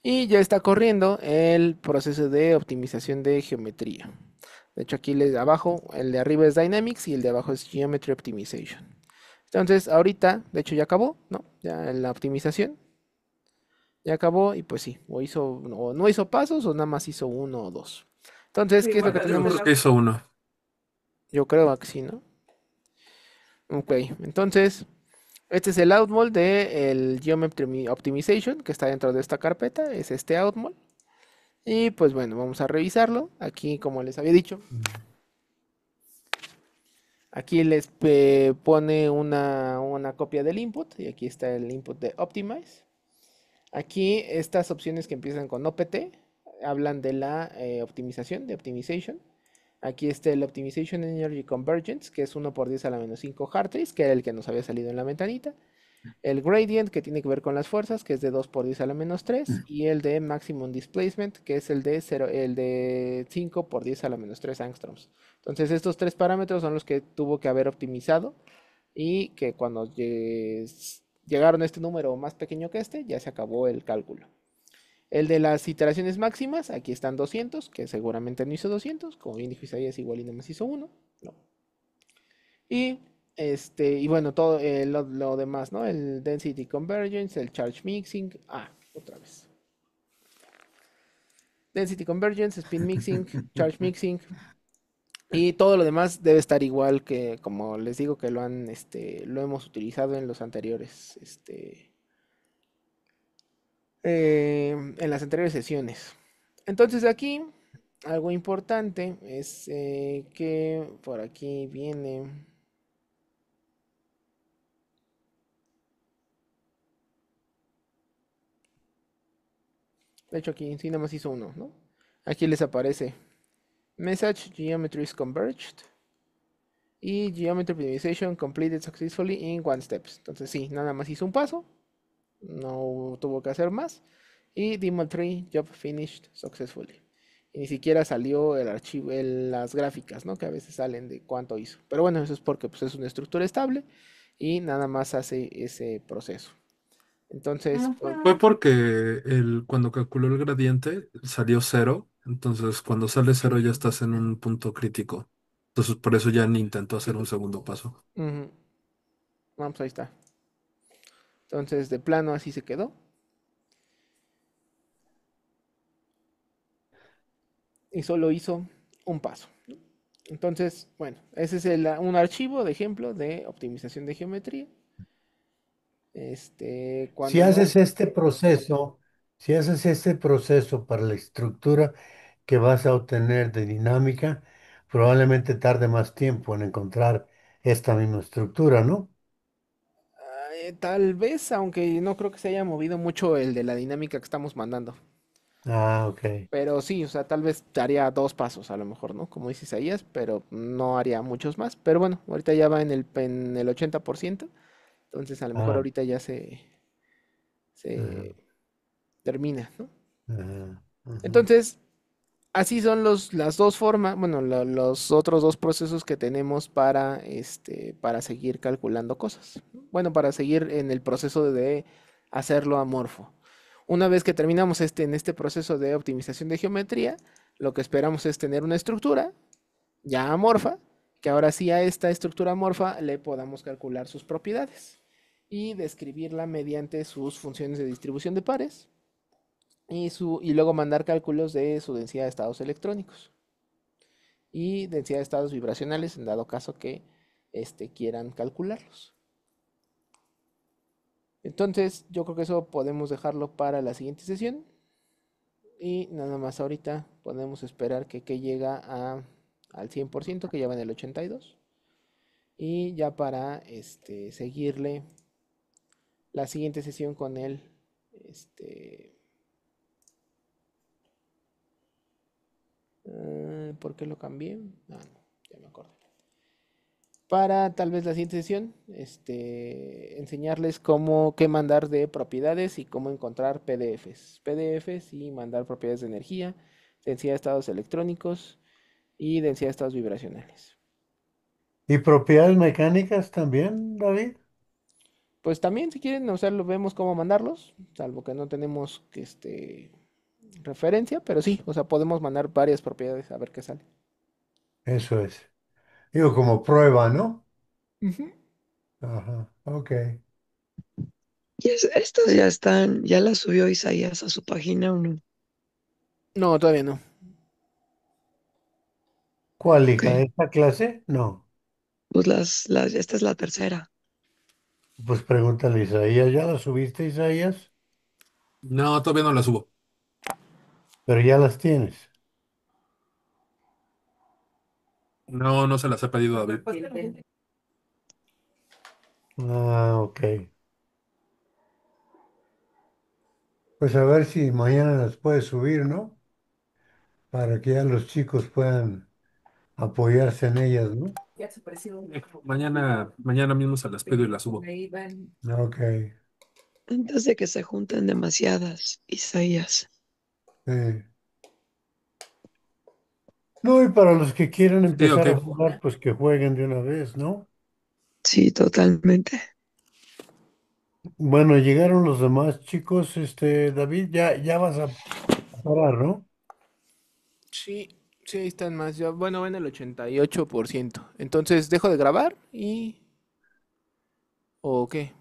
S1: Y ya está corriendo el proceso de optimización de geometría. De hecho, aquí abajo, el de arriba es Dynamics y el de abajo es Geometry Optimization. Entonces, ahorita, de hecho ya acabó, ¿no? Ya la optimización. Ya acabó y pues sí, o no hizo pasos o nada más hizo 1 o 2. Entonces, ¿qué es lo que
S3: Yo
S1: tenemos?
S3: creo que hizo uno.
S1: Yo creo que sí, ¿no? Ok, entonces, este es el outmol de el Geometry Optimization que está dentro de esta carpeta, es este outmol. Y pues bueno, vamos a revisarlo. Aquí, como les había dicho, aquí les pone una copia del input y aquí está el input de Optimize. Aquí estas opciones que empiezan con OPT hablan de la optimización, de optimization. Aquí está el Optimization Energy Convergence, que es 1 por 10 a la menos 5 Hartree, que era el que nos había salido en la ventanita. El Gradient, que tiene que ver con las fuerzas, que es de 2 por 10 a la menos 3. Y el de Maximum Displacement, que es el de 5 por 10 a la menos 3 angstroms. Entonces estos tres parámetros son los que tuvo que haber optimizado y que cuando llegaron a este número más pequeño que este, ya se acabó el cálculo. El de las iteraciones máximas, aquí están 200, que seguramente no hizo 200, como bien dijo Isaías, igual y nada más hizo 1. No. Y bueno, todo lo demás, ¿no? El Density Convergence, el Charge Mixing. Otra vez. Density Convergence, Spin Mixing, Charge Mixing. Y todo lo demás debe estar igual que, como les digo, que lo hemos utilizado en los anteriores, en las anteriores sesiones. Entonces aquí, algo importante es que por aquí viene. De hecho, aquí sí nada más hizo uno, ¿no? Aquí les aparece Message Geometries Converged y Geometry Optimization Completed Successfully in one steps. Entonces sí, nada más hizo un paso, no tuvo que hacer más. Y Demo 3 Job Finished Successfully. Y ni siquiera salió el archivo, las gráficas, ¿no? Que a veces salen de cuánto hizo. Pero bueno, eso es porque pues, es una estructura estable y nada más hace ese proceso. Entonces,
S3: Fue porque cuando calculó el gradiente salió cero, entonces cuando sale cero ya estás en un punto crítico. Entonces por eso ya ni intentó hacer un segundo paso.
S1: Vamos, ahí está. Entonces, de plano así se quedó. Y solo hizo un paso. Entonces, bueno, ese es un archivo de ejemplo de optimización de geometría.
S4: Si
S1: Cuando no,
S4: haces este proceso, si haces este proceso para la estructura que vas a obtener de dinámica, probablemente tarde más tiempo en encontrar esta misma estructura, ¿no?
S1: tal vez, aunque no creo que se haya movido mucho el de la dinámica que estamos mandando.
S4: Ah, ok.
S1: Pero sí, o sea, tal vez haría 2 pasos a lo mejor, ¿no? Como dice Isaías, pero no haría muchos más. Pero bueno, ahorita ya va en el 80%. Entonces a lo mejor
S4: Ah,
S1: ahorita ya se
S4: ajá,
S1: termina, ¿no?
S4: ajá, ajá.
S1: Entonces, así son las dos formas, bueno, los otros dos procesos que tenemos para seguir calculando cosas. Bueno, para seguir en el proceso de hacerlo amorfo. Una vez que terminamos en este proceso de optimización de geometría, lo que esperamos es tener una estructura ya amorfa, que ahora sí a esta estructura amorfa le podamos calcular sus propiedades y describirla mediante sus funciones de distribución de pares y luego mandar cálculos de su densidad de estados electrónicos y densidad de estados vibracionales en dado caso que quieran calcularlos. Entonces, yo creo que eso podemos dejarlo para la siguiente sesión. Y nada más ahorita podemos esperar que llega al 100%, que ya va en el 82. Y ya para seguirle la siguiente sesión con él. Este, ¿Por qué lo cambié? Ah, no, ya me acordé. Para tal vez la siguiente sesión, enseñarles qué mandar de propiedades y cómo encontrar PDFs y mandar propiedades de energía, densidad de estados electrónicos y densidad de estados vibracionales.
S4: ¿Y propiedades mecánicas también, David?
S1: Pues también si quieren, o sea, lo vemos cómo mandarlos, salvo que no tenemos referencia, pero sí, o sea, podemos mandar varias propiedades a ver qué sale.
S4: Eso es. Digo, como prueba, ¿no?
S1: Ujú.
S4: Ajá, ok.
S2: Y estas ya están, ya las subió Isaías a su página, ¿o no?
S1: No, todavía no.
S4: ¿Cuál,
S2: Ok,
S4: hija? ¿Esta clase? No.
S2: pues esta es la tercera.
S4: Pues pregúntale a Isaías. ¿Ya las subiste, Isaías?
S3: No, todavía no la subo.
S4: Pero ya las tienes.
S3: No, no se las he pedido a David.
S4: Ah, ok. Pues a ver si mañana las puedes subir, ¿no? Para que ya los chicos puedan apoyarse en ellas, ¿no?
S3: Mañana mismo se las pido y las subo.
S4: Ok.
S2: Antes de que se junten demasiadas, Isaías.
S4: eh. No, y para los que quieran
S3: Sí, ok.
S4: empezar a jugar, pues que jueguen de una vez, ¿no?
S2: Sí, totalmente.
S4: Bueno, llegaron los demás chicos, David, ya vas a parar, ¿no?
S1: Sí, sí, ahí están más. Ya, bueno, va en el 88%. Entonces, ¿dejo de grabar o qué?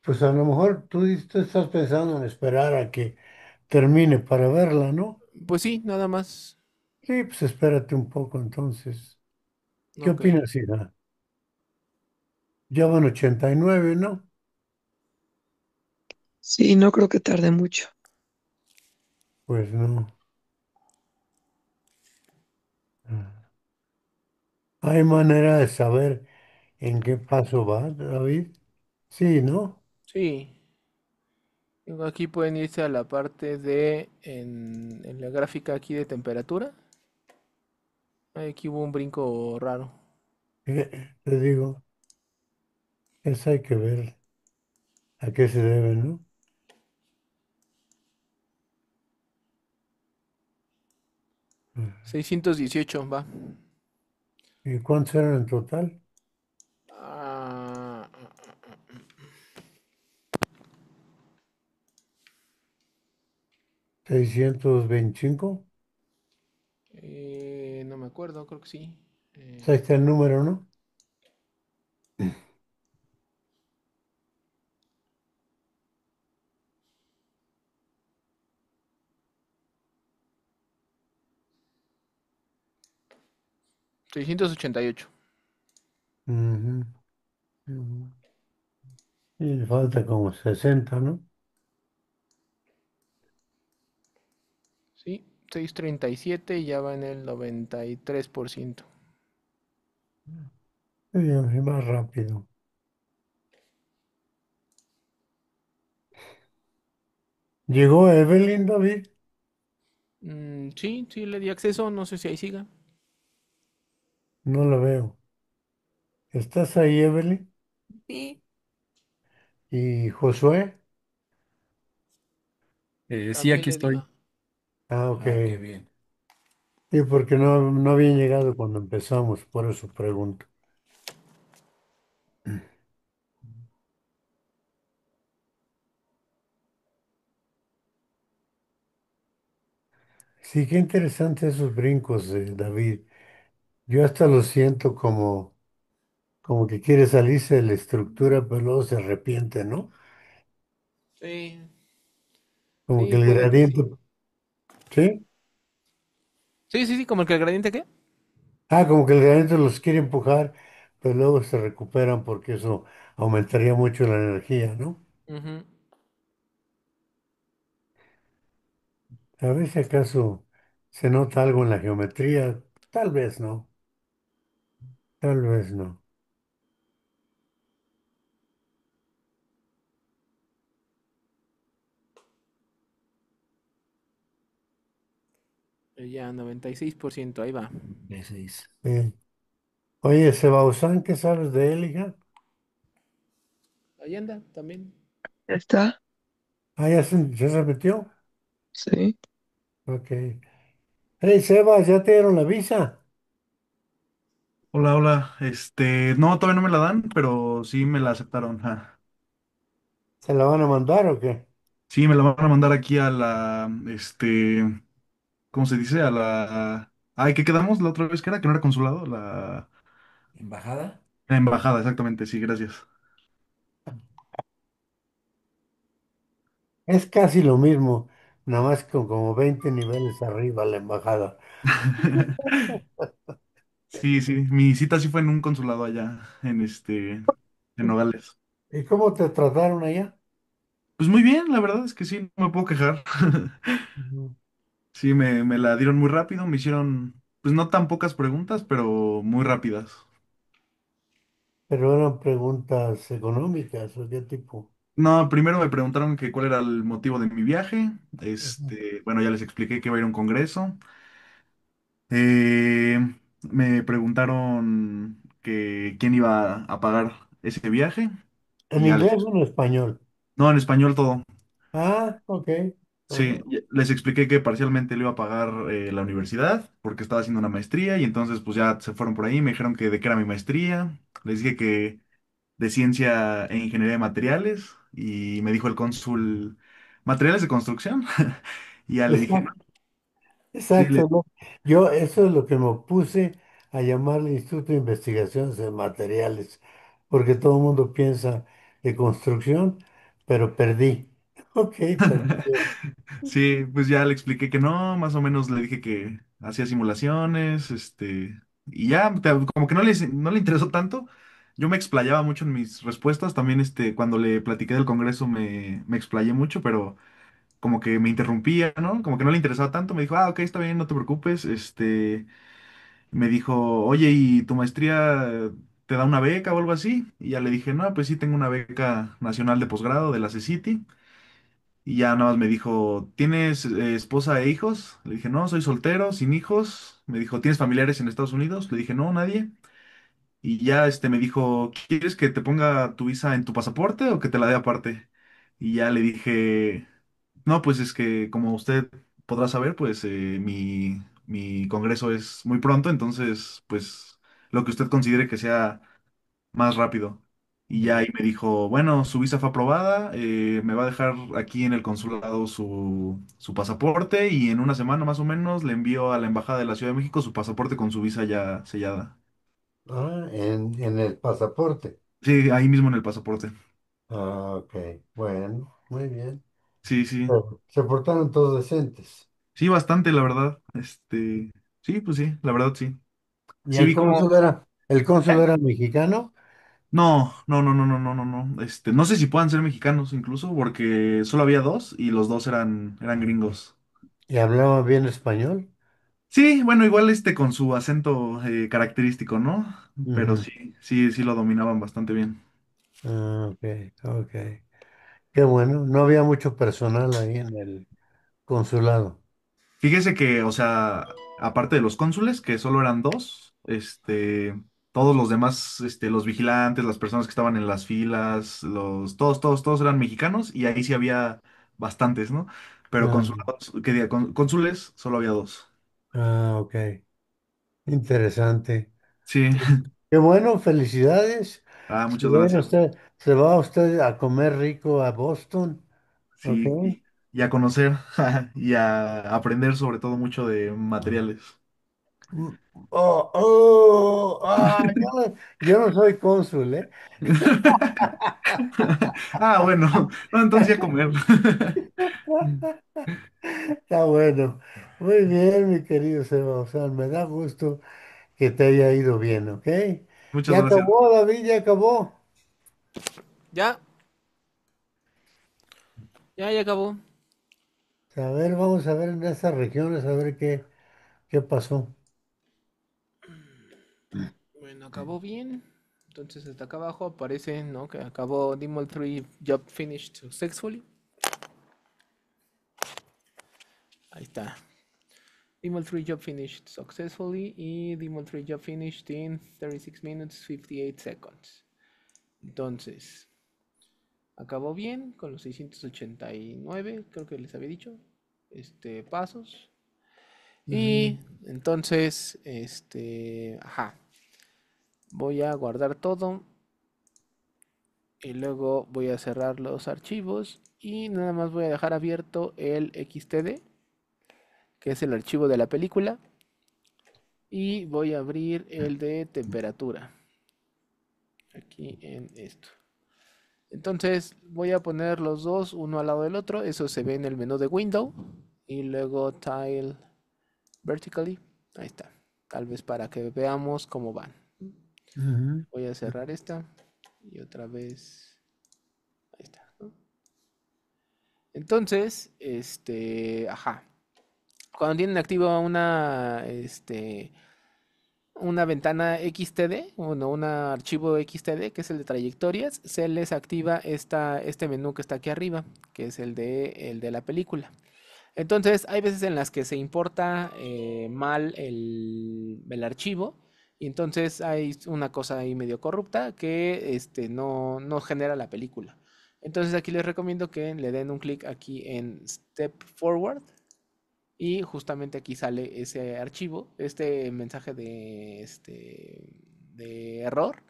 S4: Pues a lo mejor tú estás pensando en esperar a que termine para verla, ¿no?
S1: Pues sí, nada más.
S4: Sí, pues espérate un poco entonces. ¿Qué
S1: Ok.
S4: opinas, hija? Ya van 89, ¿no?
S2: Sí, no creo que tarde mucho.
S4: Pues no. ¿Hay manera de saber en qué paso va, David? Sí, ¿no?
S1: Sí. Aquí pueden irse a la parte en la gráfica aquí de temperatura. Aquí hubo un brinco raro.
S4: Te digo, eso hay que ver a qué se debe, ¿no?
S1: 618, va.
S4: ¿Y cuántos eran en total?
S1: Ah,
S4: 625.
S1: no me acuerdo, creo que sí.
S4: Pues ahí está el número, ¿no?
S1: 688.
S4: Ujú, ujú. Y le falta como 60, ¿no?
S1: Sí, 637 y ya va en el 93%.
S4: Sí, y más rápido. ¿Llegó Evelyn, David?
S1: Sí, sí, le di acceso, no sé si ahí siga.
S4: No la veo. ¿Estás ahí, Evelyn?
S5: Sí.
S4: ¿Y Josué?
S7: Sí,
S1: También
S7: aquí
S1: le di.
S7: estoy.
S4: Ah, ok.
S7: Ah, qué bien.
S4: Sí, porque no habían llegado cuando empezamos, por eso pregunto. Sí, qué interesante esos brincos, David. Yo hasta lo siento como que quiere salirse de la estructura, pero luego se arrepiente, ¿no?
S1: Sí,
S4: Como que
S1: sí,
S4: el
S1: puede que
S4: gradiente,
S1: sí.
S4: ¿sí?
S1: Sí, sí, sí, como el que el gradiente qué.
S4: Ah, como que el gradiente los quiere empujar, pero luego se recuperan porque eso aumentaría mucho la energía, ¿no?
S1: Ujú.
S4: A ver si acaso se nota algo en la geometría. Tal vez no, tal vez no.
S1: Ya, 96%, ahí va.
S5: B6.
S4: Sí. Oye, Sebausán, ¿qué sabes de él, hija?
S1: Ahí anda, también.
S2: ¿Ya está?
S4: Ah, ya se metió.
S2: Sí.
S4: Ok. Hey, Sebas, ¿ya te dieron la visa?
S7: Hola, hola. No, todavía no me la dan, pero sí me la aceptaron.
S4: ¿Se la van a mandar o qué?
S7: Sí, me la van a mandar aquí a ¿cómo se dice? Ay, ¿qué quedamos la otra vez que era? Que no era consulado,
S5: ¿Embajada?
S7: la embajada, exactamente, sí, gracias.
S4: Es casi lo mismo, nada más con como 20 niveles arriba la embajada.
S7: Sí, sí, mi cita sí fue en un consulado allá, en Nogales.
S4: ¿Y cómo te trataron allá?
S7: Pues muy bien, la verdad es que sí, no me puedo quejar.
S4: Ujú.
S7: Sí, me la dieron muy rápido, me hicieron, pues no tan pocas preguntas, pero muy rápidas.
S4: Pero eran preguntas económicas, ¿o qué tipo?
S7: No, primero me preguntaron que cuál era el motivo de mi viaje.
S4: Ujú.
S7: Bueno, ya les expliqué que iba a ir a un congreso. Eh, Me preguntaron que quién iba a pagar ese viaje.
S4: ¿En
S7: Y ya
S4: inglés o en español?
S7: no, en español todo.
S4: Ah, ok.
S7: Sí,
S4: Ajá.
S7: les expliqué que parcialmente le iba a pagar la universidad porque estaba haciendo una maestría y entonces pues ya se fueron por ahí, me dijeron que de qué era mi maestría. Les dije que de ciencia e ingeniería de materiales y me dijo el cónsul, materiales de construcción. Y ya le dije, no,
S4: Exacto,
S7: sí,
S4: exacto, ¿no? Yo eso es lo que me opuse a llamarle Instituto de Investigaciones en Materiales, porque todo el mundo piensa de construcción, pero perdí. Ok, perdí.
S7: sí, pues ya le expliqué que no, más o menos le dije que hacía simulaciones, y ya, como que no le interesó tanto. Yo me explayaba mucho en mis respuestas, también cuando le platiqué del Congreso me explayé mucho, pero como que me interrumpía, ¿no? Como que no le interesaba tanto, me dijo, ah, ok, está bien, no te preocupes, me dijo, oye, ¿y tu maestría te da una beca o algo así? Y ya le dije, no, pues sí, tengo una beca nacional de posgrado de la CECITI. Y ya nada más me dijo, ¿tienes esposa e hijos? Le dije, no, soy soltero, sin hijos. Me dijo, ¿tienes familiares en Estados Unidos? Le dije, no, nadie. Y ya me dijo, ¿quieres que te ponga tu visa en tu pasaporte o que te la dé aparte? Y ya le dije, no, pues es que como usted podrá saber, pues mi congreso es muy pronto, entonces, pues lo que usted considere que sea más rápido. Y ya
S4: Mm.
S7: ahí me dijo, bueno, su visa fue aprobada, me va a dejar aquí en el consulado su pasaporte y en una semana más o menos le envío a la Embajada de la Ciudad de México su pasaporte con su visa ya sellada.
S4: Ah, en el pasaporte.
S7: Sí, ahí mismo en el pasaporte.
S4: Ah, ok. Bueno, muy bien.
S7: Sí, sí.
S4: Se portaron todos decentes.
S7: Sí, bastante, la verdad. Sí, pues sí, la verdad sí.
S4: ¿Y
S7: Sí vi cómo...
S4: el cónsul
S7: ¿Eh?
S4: era mexicano
S7: No, no, no, no, no, no, no, no. No sé si puedan ser mexicanos incluso, porque solo había dos y los dos eran gringos.
S4: y hablaba bien español?
S7: Sí, bueno, igual con su acento característico, ¿no? Pero
S4: Ujú.
S7: sí, sí, sí lo dominaban bastante bien.
S4: Ah, ok, ok. Qué bueno. No había mucho personal ahí en el consulado.
S7: Fíjese que, o sea, aparte de los cónsules, que solo eran dos, todos los demás, los vigilantes, las personas que estaban en las filas, todos eran mexicanos y ahí sí había bastantes, ¿no? Pero
S4: Ah,
S7: consulados, que diga, cónsules, solo había dos.
S4: ok. Interesante.
S7: Sí,
S4: Qué bueno, felicidades.
S7: muchas gracias.
S4: Se va usted a comer rico a Boston, ¿ok?
S7: Sí, y a conocer y a aprender sobre todo mucho de materiales.
S4: Mm, Oh, oh, yo no soy cónsul, ¿eh?
S7: Ah, bueno, no, entonces ya comer.
S4: Está bueno. Muy bien, mi querido Seba. O sea, me da gusto que te haya ido bien, ¿ok?
S7: Muchas
S4: Ya
S7: gracias.
S4: acabó, David, ya acabó.
S1: Ya, ya acabó.
S4: A ver, vamos a ver en estas regiones, a ver qué pasó.
S1: Bueno, acabó bien. Entonces hasta acá abajo aparece, ¿no? Que acabó Demon 3 Job Finished Successfully. Ahí está. Demon 3 Job Finished Successfully y Demon 3 Job Finished in 36 minutes 58 seconds. Entonces, acabó bien con los 689, creo que les había dicho, pasos.
S4: Ujú,
S1: Y entonces, ajá, voy a guardar todo y luego voy a cerrar los archivos y nada más voy a dejar abierto el XTD, que es el archivo de la película, y voy a abrir el de temperatura aquí en esto. Entonces voy a poner los dos uno al lado del otro, eso se ve en el menú de Window y luego Tile Vertically, ahí está, tal vez para que veamos cómo van.
S4: ujú.
S1: Voy a cerrar esta y otra vez, ahí está, ¿no? Entonces, ajá, cuando tienen activa una ventana XTD, bueno, un archivo XTD, que es el de trayectorias, se les activa este menú que está aquí arriba, que es el de la película. Entonces, hay veces en las que se importa mal el archivo, y entonces hay una cosa ahí medio corrupta que no genera la película. Entonces, aquí les recomiendo que le den un clic aquí en Step Forward y justamente aquí sale ese archivo, este mensaje de error.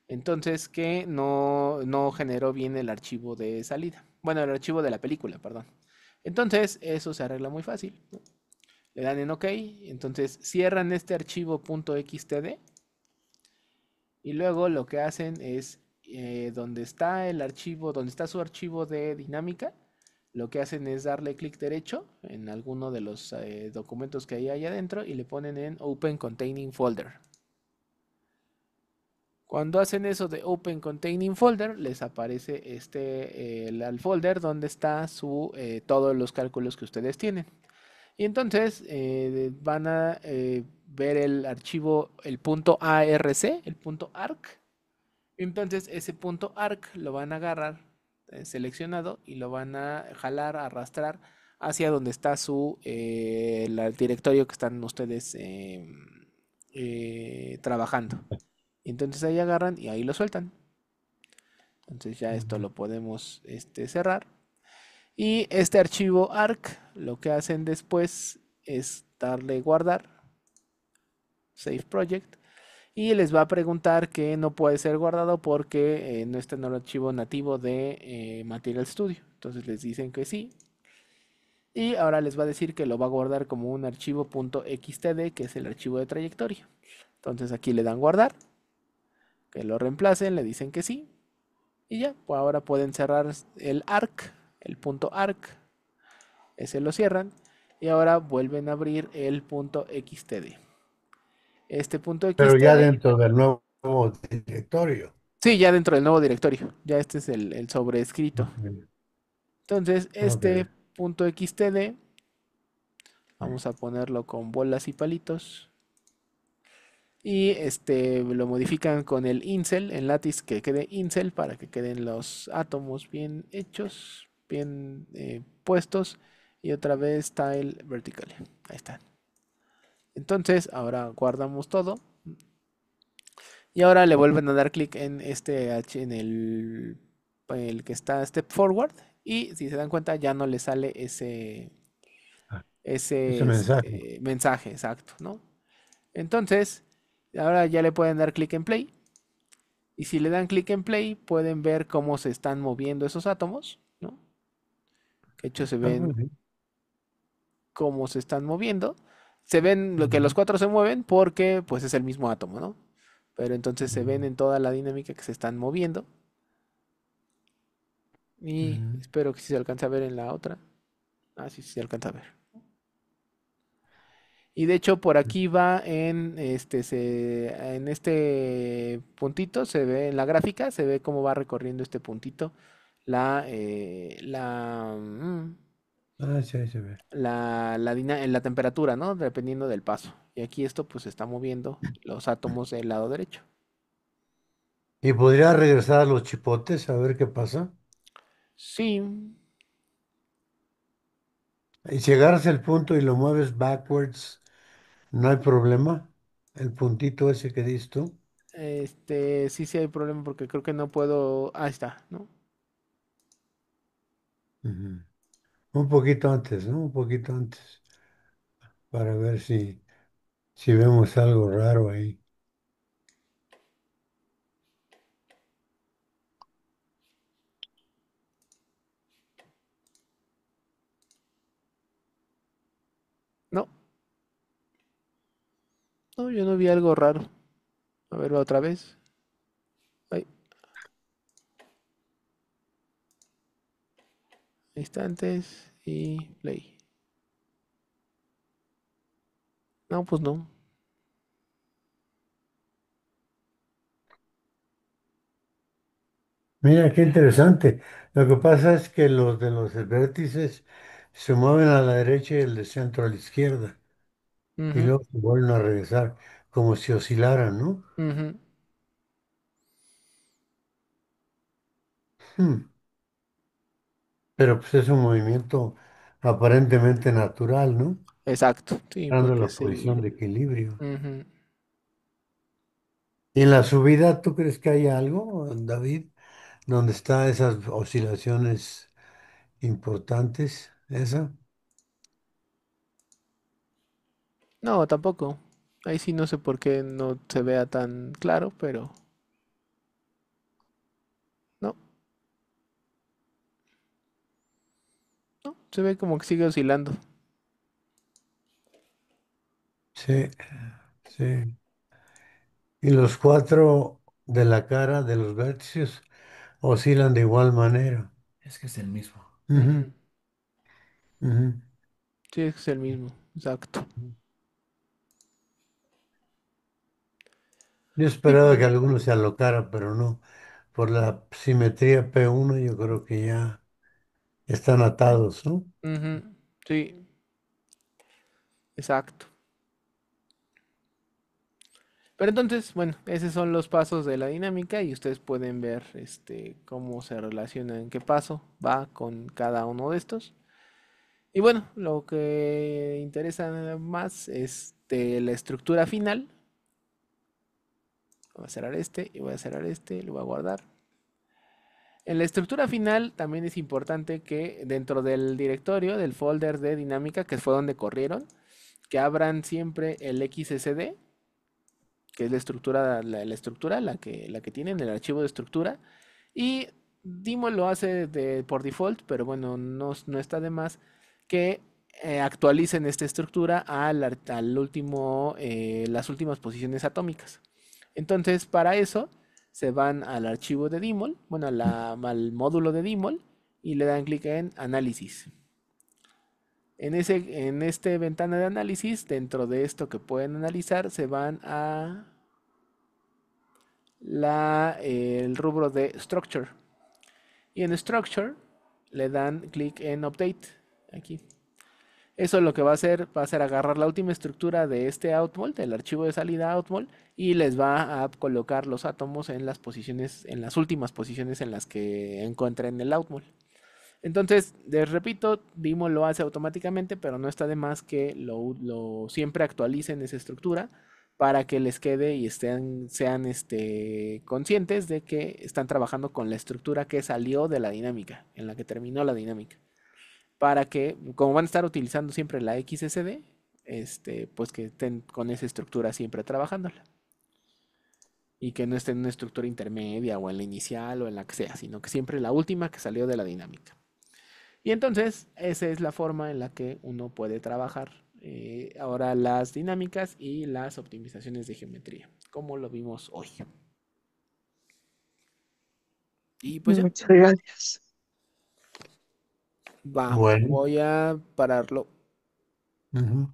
S1: Entonces que no generó bien el archivo de salida. Bueno, el archivo de la película, perdón. Entonces eso se arregla muy fácil, ¿no? Le dan en OK. Entonces cierran este archivo .xtd y luego lo que hacen es donde está el archivo, donde está su archivo de dinámica, lo que hacen es darle clic derecho en alguno de los documentos que hay ahí adentro y le ponen en Open Containing Folder. Cuando hacen eso de Open Containing Folder, les aparece el folder donde está todos los cálculos que ustedes tienen. Y entonces van a ver el archivo, el .arc, el .arc. Entonces ese .arc lo van a agarrar seleccionado y lo van a jalar, arrastrar hacia donde está el directorio que están ustedes trabajando. Y entonces ahí agarran y ahí lo sueltan. Entonces ya esto lo podemos cerrar. Y este archivo ARC, lo que hacen después es darle guardar, Save Project, y les va a preguntar que no puede ser guardado porque no está en el archivo nativo de Material Studio. Entonces les dicen que sí. Y ahora les va a decir que lo va a guardar como un archivo .xtd, que es el archivo de trayectoria. Entonces aquí le dan guardar, que lo reemplacen, le dicen que sí. Y ya, pues ahora pueden cerrar el arc, el punto arc, ese lo cierran. Y ahora vuelven a abrir el punto XTD. Este punto
S4: Pero ya
S1: XTD,
S4: dentro del nuevo directorio.
S1: sí, ya dentro del nuevo directorio. Ya este es el sobrescrito.
S4: Ok,
S1: Entonces, este
S4: ok.
S1: punto XTD, vamos a ponerlo con bolas y palitos. Y lo modifican con el incel, en Lattice que quede incel para que queden los átomos bien hechos, bien puestos. Y otra vez Tile Vertical. Ahí están. Entonces, ahora guardamos todo. Y ahora le vuelven a dar clic en en el que está Step Forward. Y si se dan cuenta, ya no le sale ese,
S4: Ese
S1: ese
S4: mensaje.
S1: mensaje exacto, ¿no? Entonces, ahora ya le pueden dar clic en Play. Y si le dan clic en Play, pueden ver cómo se están moviendo esos átomos, ¿no? Ok, De hecho, se
S4: Ah, muy
S1: ven
S4: bien.
S1: cómo se están moviendo. Se ven lo que los
S4: Ujú,
S1: cuatro se mueven porque pues es el mismo átomo, ¿no? Pero entonces se ven
S4: ujú,
S1: en toda la dinámica que se están moviendo. Y
S4: ujú,
S1: espero que sí se alcance a ver en la otra. Ah, sí, sí se alcanza a ver. Y de hecho por aquí va en este puntito, se ve en la gráfica, se ve cómo va recorriendo este puntito la
S4: Ah, sí, ahí se ve.
S1: la temperatura, ¿no? Dependiendo del paso. Y aquí esto pues se está moviendo los átomos del lado derecho.
S4: ¿Y podría regresar a los chipotes a ver qué pasa?
S1: Sí,
S4: Y si agarras el punto y lo mueves backwards, no hay problema. El puntito ese que diste tú.
S1: sí, sí hay problema porque creo que no puedo. Ahí está, ¿no?
S4: Ujú. Un poquito antes, ¿no? Un poquito antes, para ver si vemos algo raro ahí.
S1: No, no, yo no vi algo raro. A ver, va otra vez. Ay, instantes y play. No, pues no.
S4: Mira, qué interesante. Lo que pasa es que los de los vértices se mueven a la derecha y el de centro a la izquierda. Y
S1: Ujú,
S4: luego se vuelven a regresar, como si oscilaran, ¿no?
S1: ujú,
S4: Hmm. Pero pues es un movimiento aparentemente natural, ¿no?
S1: exacto, sí,
S4: Dando
S1: porque
S4: la
S1: es el.
S4: posición de equilibrio.
S1: Ujú.
S4: ¿Y en la subida tú crees que hay algo, David, donde están esas oscilaciones importantes? ¿Esa?
S1: No, tampoco. Ahí sí no sé por qué no se vea tan claro, pero no, no, se ve como que sigue oscilando.
S4: Sí, sí. Y los cuatro de la cara de los vértices oscilan de igual manera.
S5: Es que es el mismo.
S4: Ujú,
S1: Ujú.
S4: ujú.
S1: Sí, es el mismo, exacto.
S4: Yo
S1: Y
S4: esperaba que alguno se alocara, pero no. Por la simetría P1 yo creo que ya están atados, ¿no?
S1: ujú, sí, exacto. Pero entonces, bueno, esos son los pasos de la dinámica y ustedes pueden ver cómo se relaciona en qué paso va con cada uno de estos. Y bueno, lo que interesa más es de la estructura final. Voy a cerrar este y voy a cerrar este, lo voy a guardar. En la estructura final también es importante que dentro del directorio, del folder de dinámica, que fue donde corrieron, que abran siempre el XSD, que es la estructura, la que tienen, el archivo de estructura. Y Dimol lo hace por default, pero bueno, no está de más que actualicen esta estructura al último, las últimas posiciones atómicas. Entonces, para eso se van al archivo de Dimol, bueno, al módulo de Dimol y le dan clic en análisis. En este ventana de análisis, dentro de esto que pueden analizar, se van a el rubro de Structure. Y en Structure le dan clic en Update. Aquí. Eso lo que va a ser agarrar la última estructura de este outmol, del archivo de salida outmol, y les va a colocar los átomos en las posiciones, en las últimas posiciones en las que encuentren el outmol. Entonces, les repito, Dimo lo hace automáticamente, pero no está de más que siempre actualicen esa estructura para que les quede y sean conscientes de que están trabajando con la estructura que salió de la dinámica, en la que terminó la dinámica. Para que, como van a estar utilizando siempre la XSD, pues que estén con esa estructura siempre trabajándola. Y que no estén en una estructura intermedia o en la inicial o en la que sea, sino que siempre la última que salió de la dinámica. Y entonces, esa es la forma en la que uno puede trabajar ahora las dinámicas y las optimizaciones de geometría, como lo vimos hoy. Y pues ya,
S2: Muchas gracias.
S1: va,
S4: Bueno,
S1: voy a pararlo.
S4: ujú.